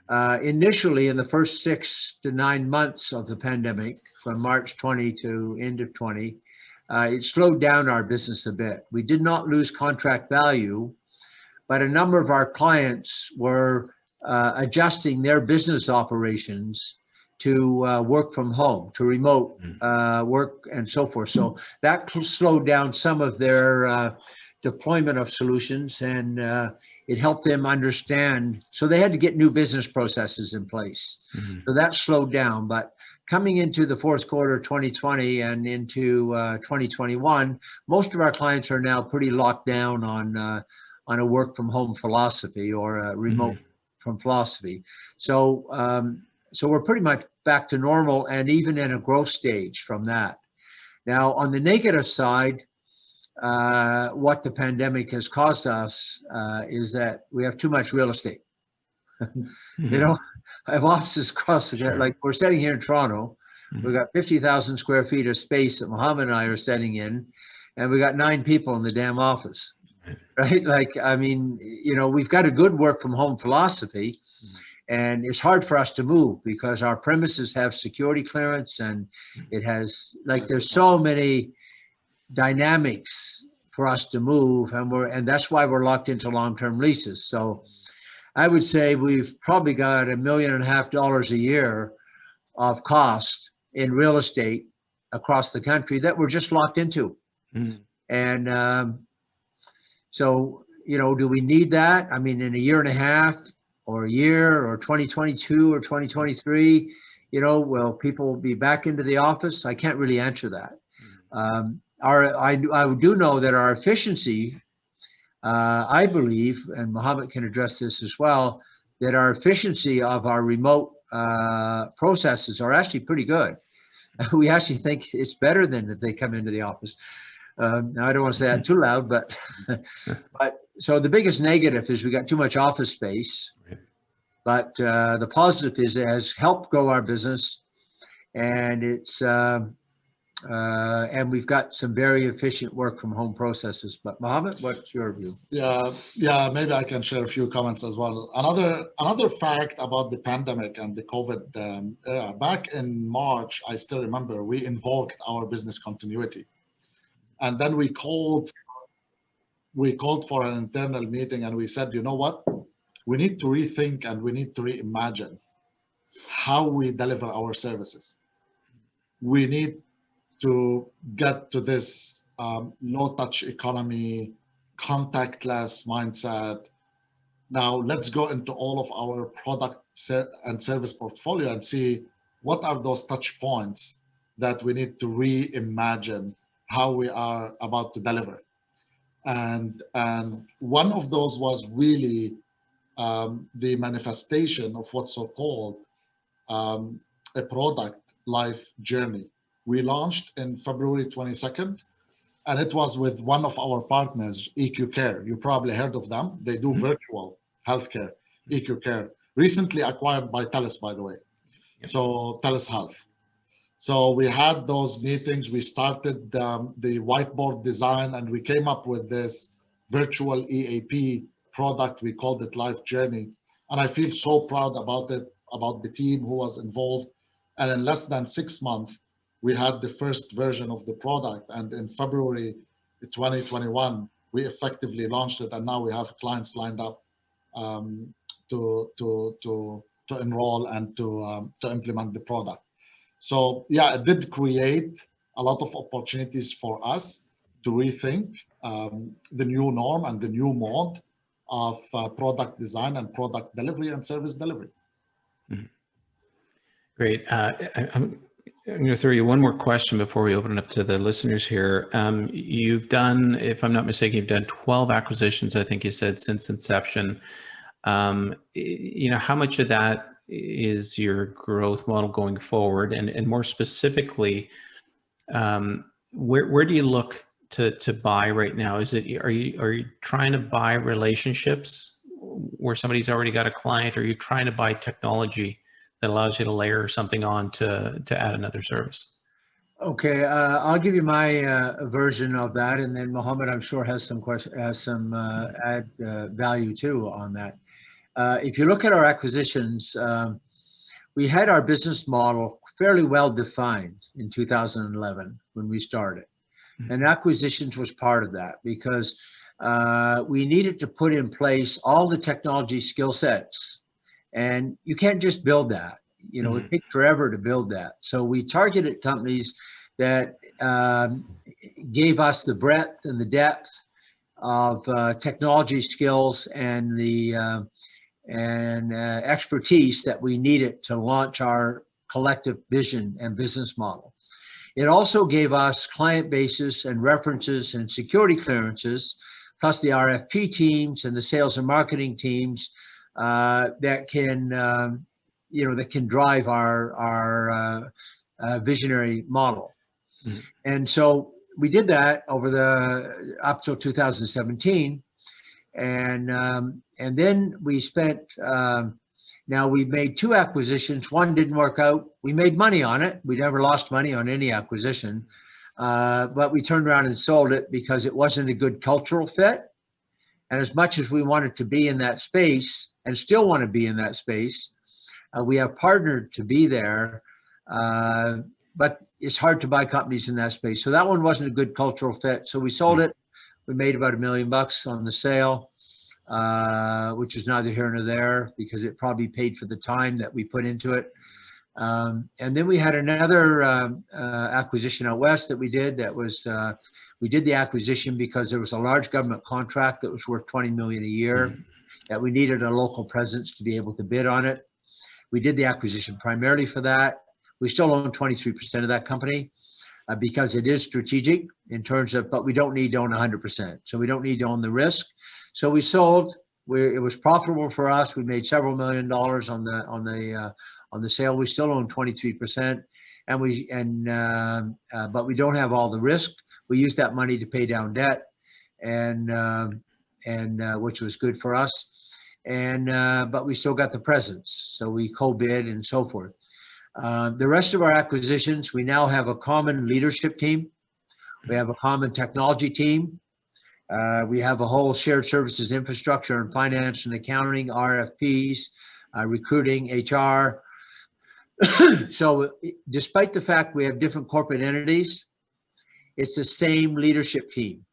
S4: Initially, in the first 6 to 9 months of the pandemic, from March 20 to end of 20, it slowed down our business a bit. We did not lose contract value, but a number of our clients were adjusting their business operations to work from home, to remote work and so forth. So that slowed down some of their deployment of solutions, and it helped them understand. So they had to get new business processes in place. So that slowed down. But coming into the fourth quarter of 2020 and into 2021, most of our clients are now pretty locked down on a work from home philosophy or a remote from philosophy. So so we're pretty much back to normal, and even in a growth stage from that. Now, on the negative side, what the pandemic has caused us is that we have too much real estate. I have offices across the like we're sitting here in Toronto. We've got 50,000 square feet of space that Mohamad and I are sitting in, and we got 9 people in the damn office, right? Like, I mean, we've got a good work from home philosophy, and it's hard for us to move because our premises have security clearance, and it has, like, there's so many dynamics for us to move, and that's why we're locked into long-term leases. So I would say we've probably got $1.5 million a year of cost in real estate across the country that we're just locked into.
S3: Mm.
S4: And so, do we need that? I mean, in a year and a half or a year or 2022 or 2023, will people be back into the office? I can't really answer that. I do know that our efficiency, I believe, and Mohamad can address this as well, that our efficiency of our remote processes are actually pretty good. We actually think it's better than if they come into the office. Now, I don't want to say that too loud, but so the biggest negative is we got too much office space.
S3: Right.
S4: But the positive is it has helped grow our business, and it's and we've got some very efficient work from home processes. But Mohamad, what's your view?
S5: Yeah, maybe I can share a few comments as well. Another fact about the pandemic and the COVID era, back in March, I still remember we invoked our business continuity, and then we called for an internal meeting, and we said, you know what, we need to rethink and we need to reimagine how we deliver our services. We need to get to this low-touch economy, contactless mindset. Now, let's go into all of our product and service portfolio and see what are those touch points that we need to reimagine how we are about to deliver. And one of those was really the manifestation of what's so-called a product life journey. We launched in February 22nd, and it was with one of our partners, EQ Care. You probably heard of them. They do virtual healthcare, EQ Care. Recently acquired by TELUS, by the way.
S3: Yep.
S5: So TELUS Health. So we had those meetings. We started the whiteboard design, and we came up with this virtual EAP product. We called it Life Journey. And I feel so proud about it, about the team who was involved. And in less than 6 months, we had the first version of the product. And in February 2021, we effectively launched it. And now we have clients lined up to enroll and to implement the product. So yeah, it did create a lot of opportunities for us to rethink the new norm and the new mode of product design and product delivery and service delivery.
S3: Mm-hmm. Great. I'm going to throw you one more question before we open it up to the listeners here. You've done, if I'm not mistaken, you've done 12 acquisitions, I think you said, since inception. How much of that is your growth model going forward? And more specifically, where do you look to buy right now? Are you trying to buy relationships where somebody's already got a client? Or are you trying to buy technology that allows you to layer something on to add another service?
S4: Okay, I'll give you my version of that, and then Mohamad, I'm sure, has some add value too on that. If you look at our acquisitions, we had our business model fairly well defined in 2011 when we started. Mm-hmm. And acquisitions was part of that because we needed to put in place all the technology skill sets. And you can't just build that. Mm-hmm. It takes forever to build that. So we targeted companies that gave us the breadth and the depth of technology skills and the expertise that we needed to launch our collective vision and business model. It also gave us client bases and references and security clearances, plus the RFP teams and the sales and marketing teams that can drive our visionary model. Mm-hmm. And so we did that up till 2017. And then we spent, now we made 2 acquisitions. One didn't work out. We made money on it. We never lost money on any acquisition, but we turned around and sold it because it wasn't a good cultural fit. And as much as we wanted to be in that space and still want to be in that space, we have partnered to be there, but it's hard to buy companies in that space. So that one wasn't a good cultural fit. So we sold it. We made about $1 million on the sale, which is neither here nor there because it probably paid for the time that we put into it. And then we had another acquisition out west that we did. That was we did the acquisition because there was a large government contract that was worth $20 million a year that we needed a local presence to be able to bid on it. We did the acquisition primarily for that. We still own 23% of that company because it is strategic in terms of, but we don't need to own 100%. So we don't need to own the risk. So we sold. It was profitable for us. We made several $1 million on the sale. We still own 23%, but we don't have all the risk. We used that money to pay down debt, and which was good for us. But we still got the presence, so we co-bid and so forth. The rest of our acquisitions, we now have a common leadership team. We have a common technology team. We have a whole shared services infrastructure and finance and accounting, RFPs, recruiting, HR. So despite the fact we have different corporate entities, it's the same leadership team.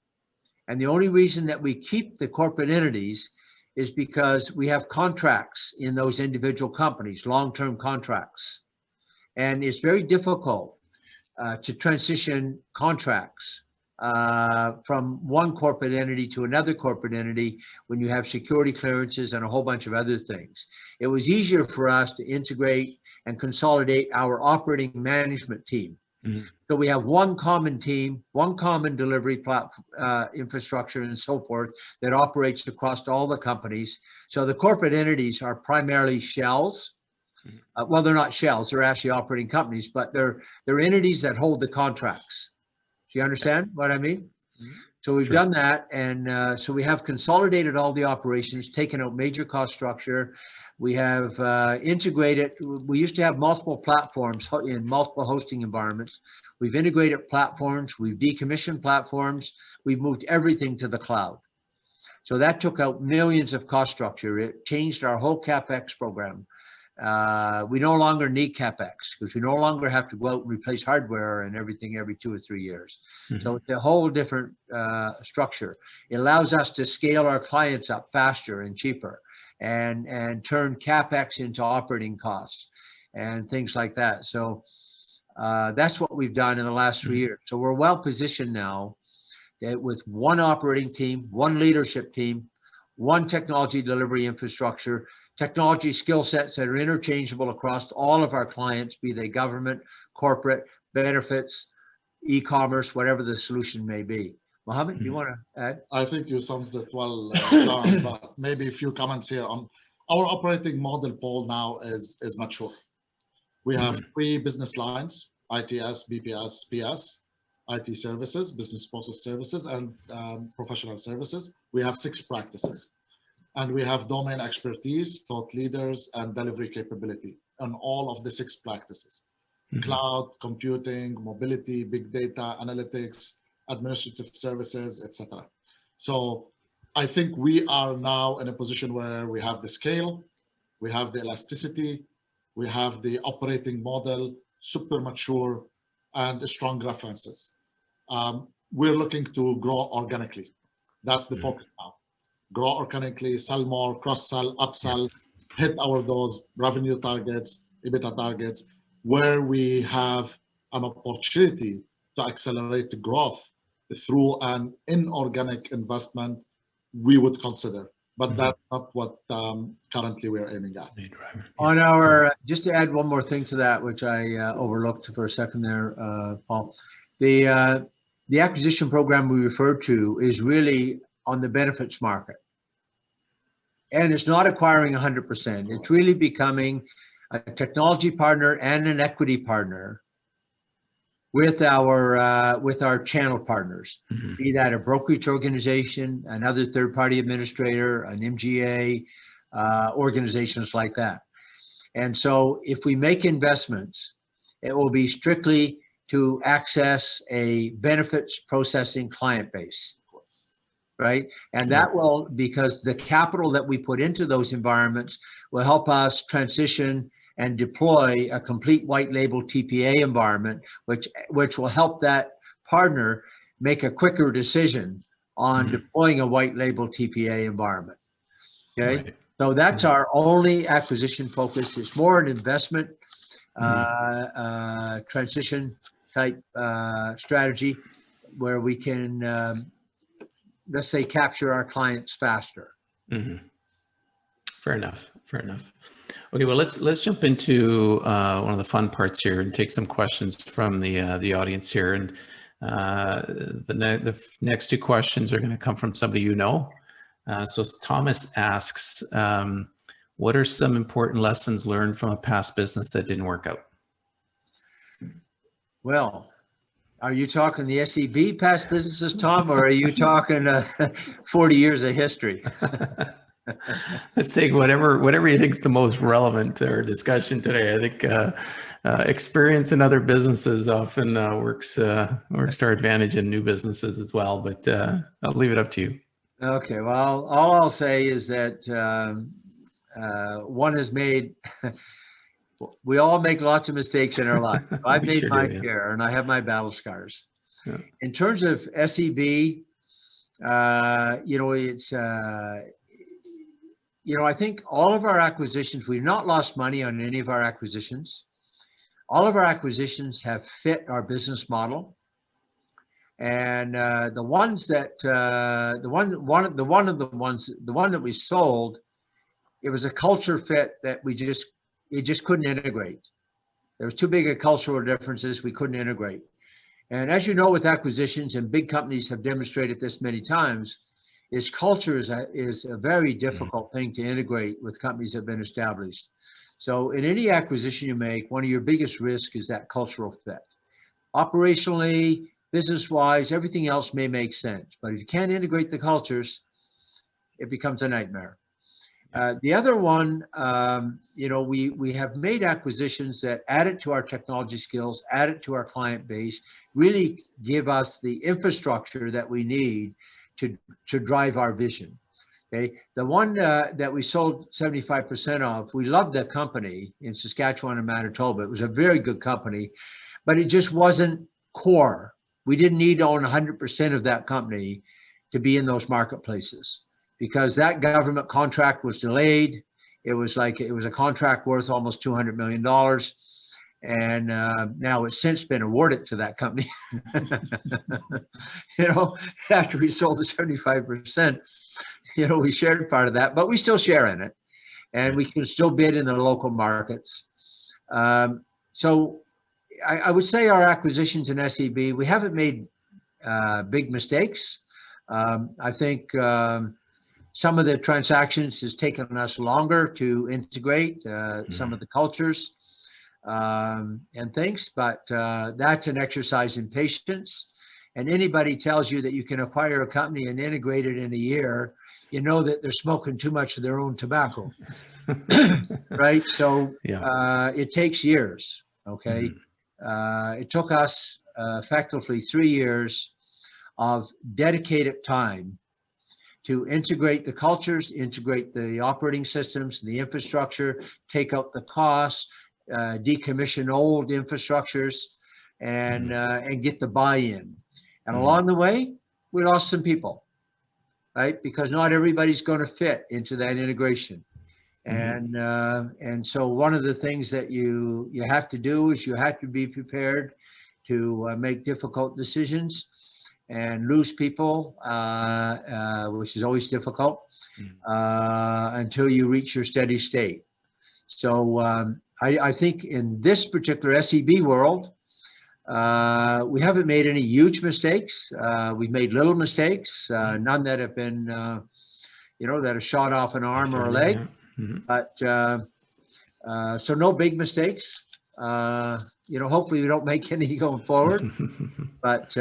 S4: And the only reason that we keep the corporate entities is because we have contracts in those individual companies, long-term contracts. And it's very difficult to transition contracts from one corporate entity to another corporate entity when you have security clearances and a whole bunch of other things. It was easier for us to integrate and consolidate our operating management team. Mm-hmm. So we have one common team, one common delivery platform, infrastructure and so forth that operates across all the companies. So the corporate entities are primarily shells. Well, they're not shells, they're actually operating companies, but they're entities that hold the contracts. Do you understand what I mean? Mm-hmm. So we've done that, and so we have consolidated all the operations, taken out major cost structure. We have integrated. We used to have multiple platforms in multiple hosting environments. We've integrated platforms. We've decommissioned platforms. We've moved everything to the cloud. So that took out millions of cost structure. It changed our whole CapEx program. We no longer need CapEx because we no longer have to go out and replace hardware and everything every 2 or 3 years. Mm-hmm. So it's a whole different structure. It allows us to scale our clients up faster and cheaper and turn CapEx into operating costs and things like that. So that's what we've done in the last 3 years. So we're well positioned now with one operating team, one leadership team, one technology delivery infrastructure, technology skill sets that are interchangeable across all of our clients, be they government, corporate, benefits, e-commerce, whatever the solution may be. Mohamad, do you want to add?
S5: I think you summed it well, John, but maybe a few comments here on our operating model, Paul, now is mature. We have 3 business lines, ITS, BPS, PS, IT services, business process services, and professional services. We have 6 practices. And we have domain expertise, thought leaders, and delivery capability on all of the 6 practices. Mm-hmm. Cloud, computing, mobility, big data, analytics, administrative services, etc. So I think we are now in a position where we have the scale, we have the elasticity, we have the operating model, super mature, and strong references. We're looking to grow organically. That's the focus now. Grow organically, sell more, cross-sell, upsell, hit those revenue targets, EBITDA targets, where we have an opportunity to accelerate the growth through an inorganic investment, we would consider. But that's not what currently we're aiming at.
S4: On our, just to add one more thing to that, which I overlooked for a second there, Paul, the acquisition program we referred to is really on the benefits market. And it's not acquiring 100%. It's really becoming a technology partner and an equity partner with our channel partners, mm-hmm. be that a brokerage organization, another third-party administrator, an MGA, organizations like that. And so if we make investments, it will be strictly to access a benefits processing client base. Right? And that will, because the capital that we put into those environments will help us transition and deploy a complete white label TPA environment, which will help that partner make a quicker decision on deploying a white label TPA environment. Okay.
S3: Right.
S4: So that's our only acquisition focus. It's more an investment transition type strategy where we can, let's say, capture our clients faster.
S3: Fair enough. Fair enough. Okay, well, let's jump into one of the fun parts here and take some questions from the audience here. And the next two questions are going to come from somebody you know. So Thomas asks, what are some important lessons learned from a past business that didn't work out?
S4: Well, are you talking the SEB past businesses, Tom, or are you talking 40 years of history?
S3: Let's take whatever you think is the most relevant to our discussion today. I think experience in other businesses often works to our advantage in new businesses as well, but I'll leave it up to you.
S4: Okay, well, all I'll say is that one has made, we all make lots of mistakes in our life. I've made my share, and I have my battle scars. Yeah. In terms of SEB, you know, it's, you know, I think all of our acquisitions, we've not lost money on any of our acquisitions. All of our acquisitions have fit our business model. And the ones that the one that we sold, it was a culture fit that it just couldn't integrate. There was too big a cultural differences, we couldn't integrate. And as you know, with acquisitions, and big companies have demonstrated this many times, is culture is a very difficult thing to integrate with companies that have been established. So in any acquisition you make, one of your biggest risks is that cultural fit. Operationally, business-wise, everything else may make sense, but if you can't integrate the cultures, it becomes a nightmare. The other one, you know, we have made acquisitions that added to our technology skills, added to our client base, really give us the infrastructure that we need to drive our vision. Okay, the one that we sold 75% of, we loved that company in Saskatchewan and Manitoba. It was a very good company, but it just wasn't core. We didn't need to own 100% of that company to be in those marketplaces, because that government contract was delayed. It was a contract worth almost $200 million. And now it's since been awarded to that company. You know, after we sold the 75%, you know, we shared part of that, but we still share in it, and we can still bid in the local markets. So I would say our acquisitions in SEB, we haven't made big mistakes. I think some of the transactions has taken us longer to integrate some of the cultures and things, but that's an exercise in patience. And anybody tells you that you can acquire a company and integrate it in a year, you know that they're smoking too much of their own tobacco, right? So it takes years, okay? It took us effectively 3 years of dedicated time to integrate the cultures, integrate the operating systems, the infrastructure, take out the costs, decommission old infrastructures, and get the buy-in. And along the way, we lost some people, right? Because not everybody's going to fit into that integration. And so one of the things that you have to do is you have to be prepared to make difficult decisions and lose people, which is always difficult, until you reach your steady state. So I think in this particular SEB world, we haven't made any huge mistakes. We've made little mistakes, none that have been, you know, that have shot off an arm or a leg. But so no big mistakes. You know, hopefully we don't make any going forward. But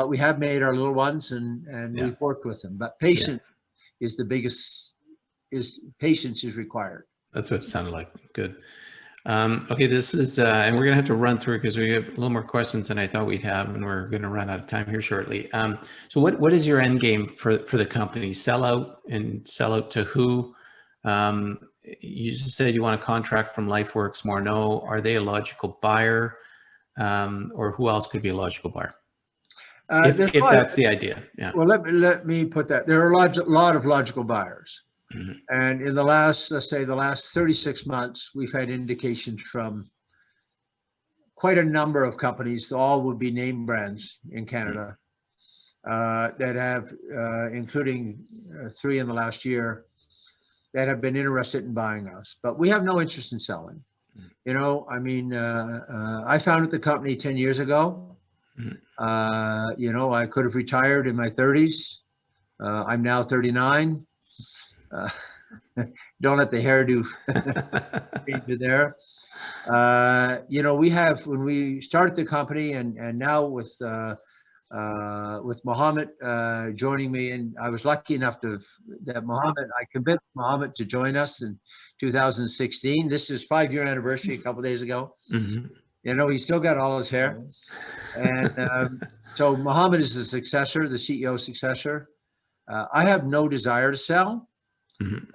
S4: we have made our little ones, and we've worked with them. But patience is the biggest. Patience is required. That's
S3: what it sounded like. Good. Okay, this is, and we're going to have to run through because we have a little more questions than I thought we'd have, and we're going to run out of time here shortly. So what is your end game for the company? Sell out, and sell out to who? You just said you want a contract from LifeWorks, Morneau. Are they a logical buyer, or who else could be a logical buyer? If that's the idea, yeah.
S4: Well, let me put that. There are a lot of logical buyers.
S3: Mhm.
S4: And in the last, let's say the last 36 months, we've had indications from quite a number of companies, all would be name brands in Canada, that have, including 3 in the last year, that have been interested in buying us. But we have no interest in selling. You know, I mean, I founded the company 10 years ago. You know, I could have retired in my 30s. I'm now 39. Don't let the hairdo change you there. You know, we have, when we started the company and now with Mohamad joining me, and I was lucky enough I convinced Mohamad to join us in 2016. This is 5-year anniversary a couple of days ago. You know, he's still got all his hair. And so Mohamad is the successor, the CEO successor. I have no desire to sell.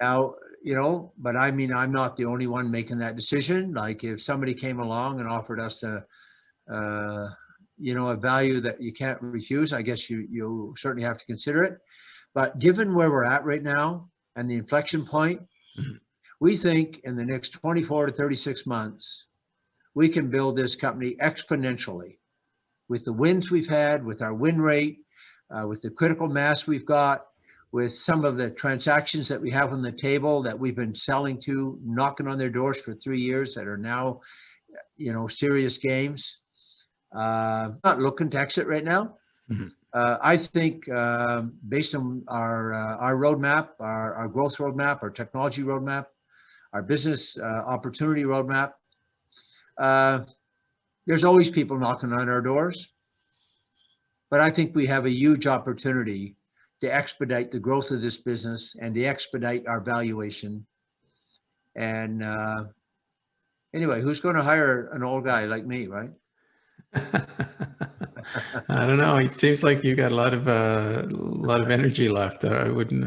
S4: Now, you know, but I mean, I'm not the only one making that decision. Like if somebody came along and offered us you know, a value that you can't refuse, I guess you certainly have to consider it. But given where we're at right now and the inflection point, we think in the next 24 to 36 months, we can build this company exponentially with the wins we've had, with our win rate, with the critical mass we've got, with some of the transactions that we have on the table that we've been selling to, knocking on their doors for 3 years that are now, you know, serious games. Not looking to exit right now. I think based on our roadmap, our growth roadmap, our technology roadmap, our business opportunity roadmap, there's always people knocking on our doors. But I think we have a huge opportunity to expedite the growth of this business and to expedite our valuation. And anyway, who's going to hire an old guy like me, right?
S3: I don't know. It seems like you got a lot of energy left. I wouldn't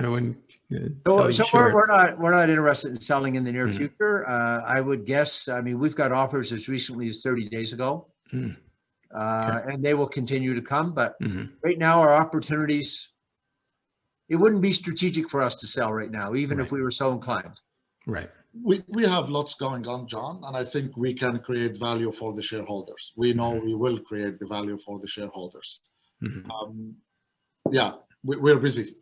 S3: sell you short.
S4: We're not interested in selling in the near future. I would guess. I mean, we've got offers as recently as 30 days ago, and they will continue to come. But right now, our opportunities. It wouldn't be strategic for us to sell right now, even if we were so inclined.
S3: Right.
S5: We have lots going on, John, and I think we can create value for the shareholders. We know we will create the value for the shareholders. Yeah, we're busy.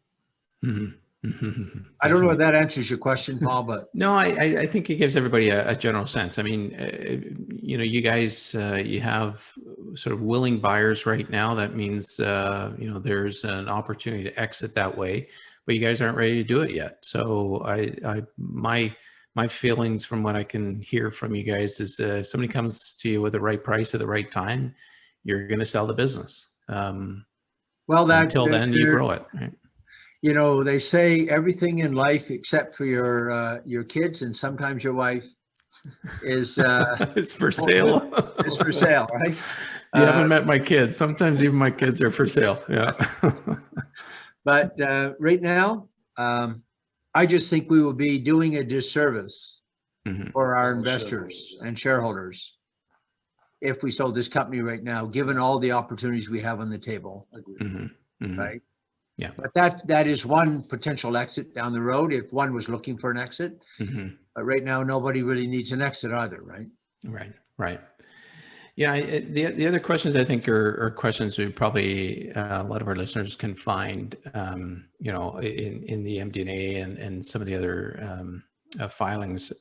S4: I don't know if that answers your question, Paul, but
S3: no, I think it gives everybody a general sense. I mean, you know, you guys, you have sort of willing buyers right now. That means, you know, there's an opportunity to exit that way, but you guys aren't ready to do it yet. So my feelings from what I can hear from you guys is if somebody comes to you with the right price at the right time, you're going to sell the business.
S4: Well,
S3: until then you grow it. Right?
S4: You know, they say everything in life except for your kids and sometimes your wife is
S3: it's for sale.
S4: It's for sale, right?
S3: You haven't met my kids. Sometimes even my kids are for sale. Yeah.
S4: But right now, I just think we will be doing a disservice for our investors and shareholders if we sold this company right now, given all the opportunities we have on the table. Right?
S3: Yeah.
S4: But that is one potential exit down the road if one was looking for an exit. But right now, nobody really needs an exit either, right?
S3: Right. Yeah. The other questions I think are questions we probably a lot of our listeners can find, you know, in the MD&A and some of the other filings.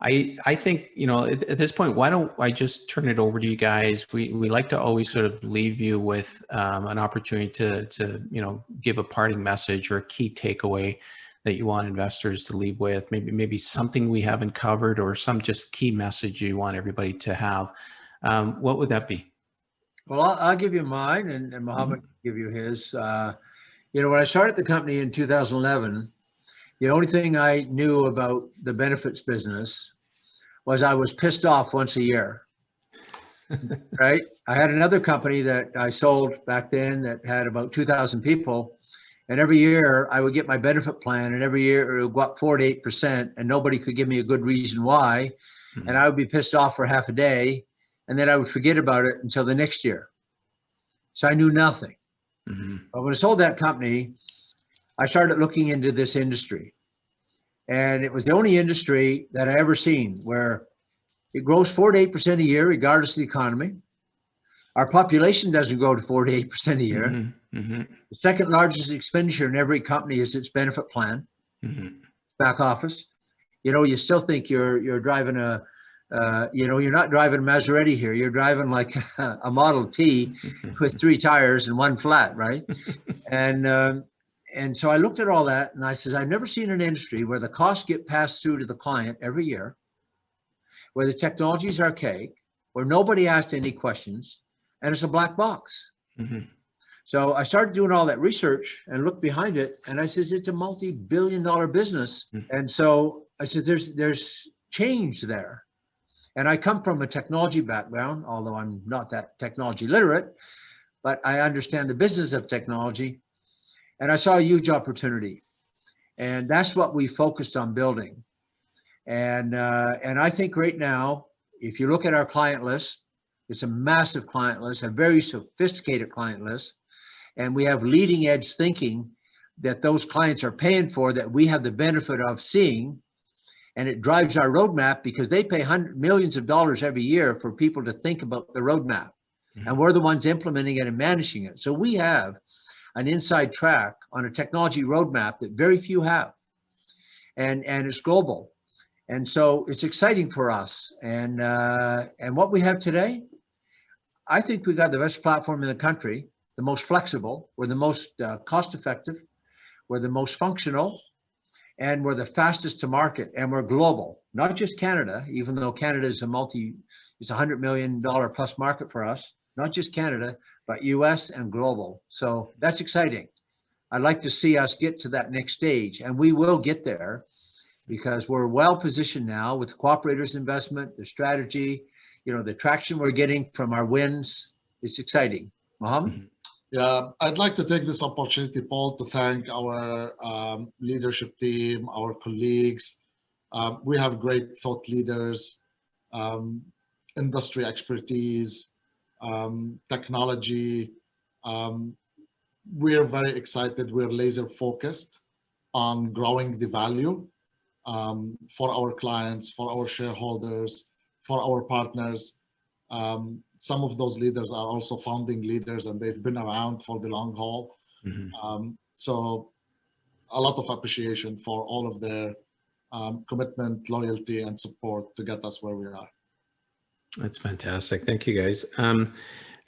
S3: I think, you know, at this point, why don't I just turn it over to you guys? We like to always sort of leave you with an opportunity to, you know, give a parting message or a key takeaway that you want investors to leave with, maybe something we haven't covered or some just key message you want everybody to have. What would that be?
S4: Well, I'll give you mine and Mohamad can give you his. You know, when I started the company in 2011, the only thing I knew about the benefits business was I was pissed off once a year, right? I had another company that I sold back then that had about 2,000 people. And every year I would get my benefit plan and every year it would go up 4 to 8% and nobody could give me a good reason why. And I would be pissed off for half a day and then I would forget about it until the next year. So I knew nothing.
S3: Mhm.
S4: But when I sold that company, I started looking into this industry. And it was the only industry that I ever seen where it grows 4 to 8% a year, regardless of the economy. Our population doesn't grow to 4 to 8% a year.
S3: Mhm. Mhm.
S4: The second largest expenditure in every company is its benefit plan,
S3: Mhm.
S4: back office. You still think you're driving you're not driving a Maserati here. You're driving like a Model T with 3 tires and 1 flat, right? And so I looked at all that and I says, I've never seen an industry where the costs get passed through to the client every year, where the technology is archaic, where nobody asked any questions, and it's a black box.
S3: Mhm.
S4: So I started doing all that research and looked behind it, and I says, it's a multi-billion-dollar business. And so I said, there's change there. And I come from a technology background, although I'm not that technology literate, but I understand the business of technology. And I saw a huge opportunity. And that's what we focused on building. And I think right now, if you look at our client list, it's a massive client list, a very sophisticated client list. And we have leading edge thinking that those clients are paying for, that we have the benefit of seeing. And it drives our roadmap because they pay millions of dollars every year for people to think about the roadmap.
S3: Mhm.
S4: And we're the ones implementing it and managing it. So we have an inside track on a technology roadmap that very few have. And it's global. And so it's exciting for us. And what we have today, I think we got the best platform in the country, the most flexible, we're the most cost effective, we're the most functional, and we're the fastest to market, and we're global, not just Canada, even though Canada is it's $100 million plus market for us, not just Canada, but US and global. So that's exciting. I'd like to see us get to that next stage, and we will get there because we're well positioned now with cooperators investment, the strategy, the traction we're getting from our wins. It's exciting. Mohamad?
S3: Mhm.
S5: Yeah, I'd like to take this opportunity, Paul, to thank our leadership team, our colleagues. We have great thought leaders, industry expertise, technology. We're very excited. We're laser focused on growing the value for our clients, for our shareholders, for our partners. Some of those leaders are also founding leaders, and they've been around for the long haul.
S3: Mhm.
S5: So a lot of appreciation for all of their commitment, loyalty, and support to get us where we are.
S3: That's fantastic. Thank you, guys.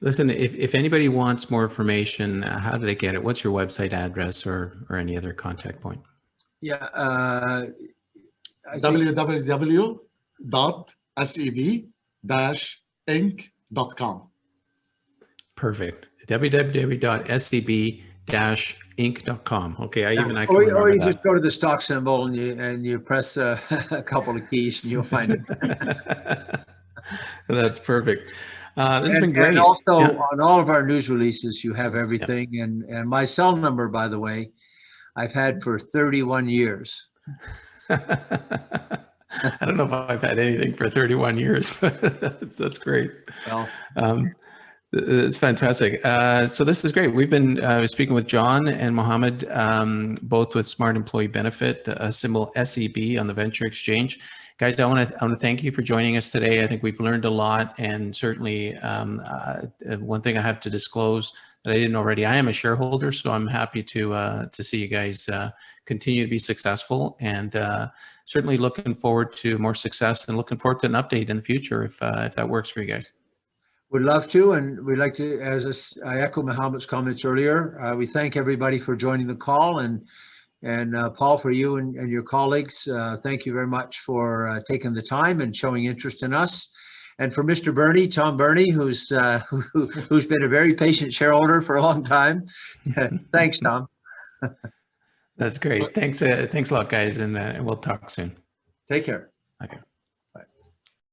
S3: Listen, if anybody wants more information, how do they get it? What's your website address or any other contact point?
S4: Yeah.
S5: www.seb-inc.com.
S3: Perfect. www.seb-inc.com. Okay, I can
S4: Or
S3: remember
S4: you
S3: that.
S4: just go to the stock symbol and you press a couple of keys and you'll find it.
S3: That's perfect. This has been
S4: And
S3: great.
S4: also
S3: Yeah.
S4: on all of our news releases, you have everything. And my cell number, by the way, I've had for 31 years.
S3: I don't know if I've had anything for 31 years, but that's great.
S4: Well,
S3: It's fantastic. So this is great. We've been speaking with John and Mohamad, both with Smart Employee Benefit, symbol SEB on the Venture Exchange. Guys, I want to thank you for joining us today. I think we've learned a lot, and certainly one thing I have to disclose that I didn't already, I am a shareholder, so I'm happy to see you guys continue to be successful, and certainly looking forward to more success and looking forward to an update in the future if that works for you guys.
S4: would love to, and we'd like to, I echo Mohamad's comments earlier. We thank everybody for joining the call, and Paul, for you and your colleagues, thank you very much for taking the time and showing interest in us. And for Mr. Bernie, Tom Bernie, who's been a very patient shareholder for a long time. Thanks, Tom.
S3: That's great. Thanks a lot, guys, and we'll talk soon.
S4: Take care.
S3: Okay.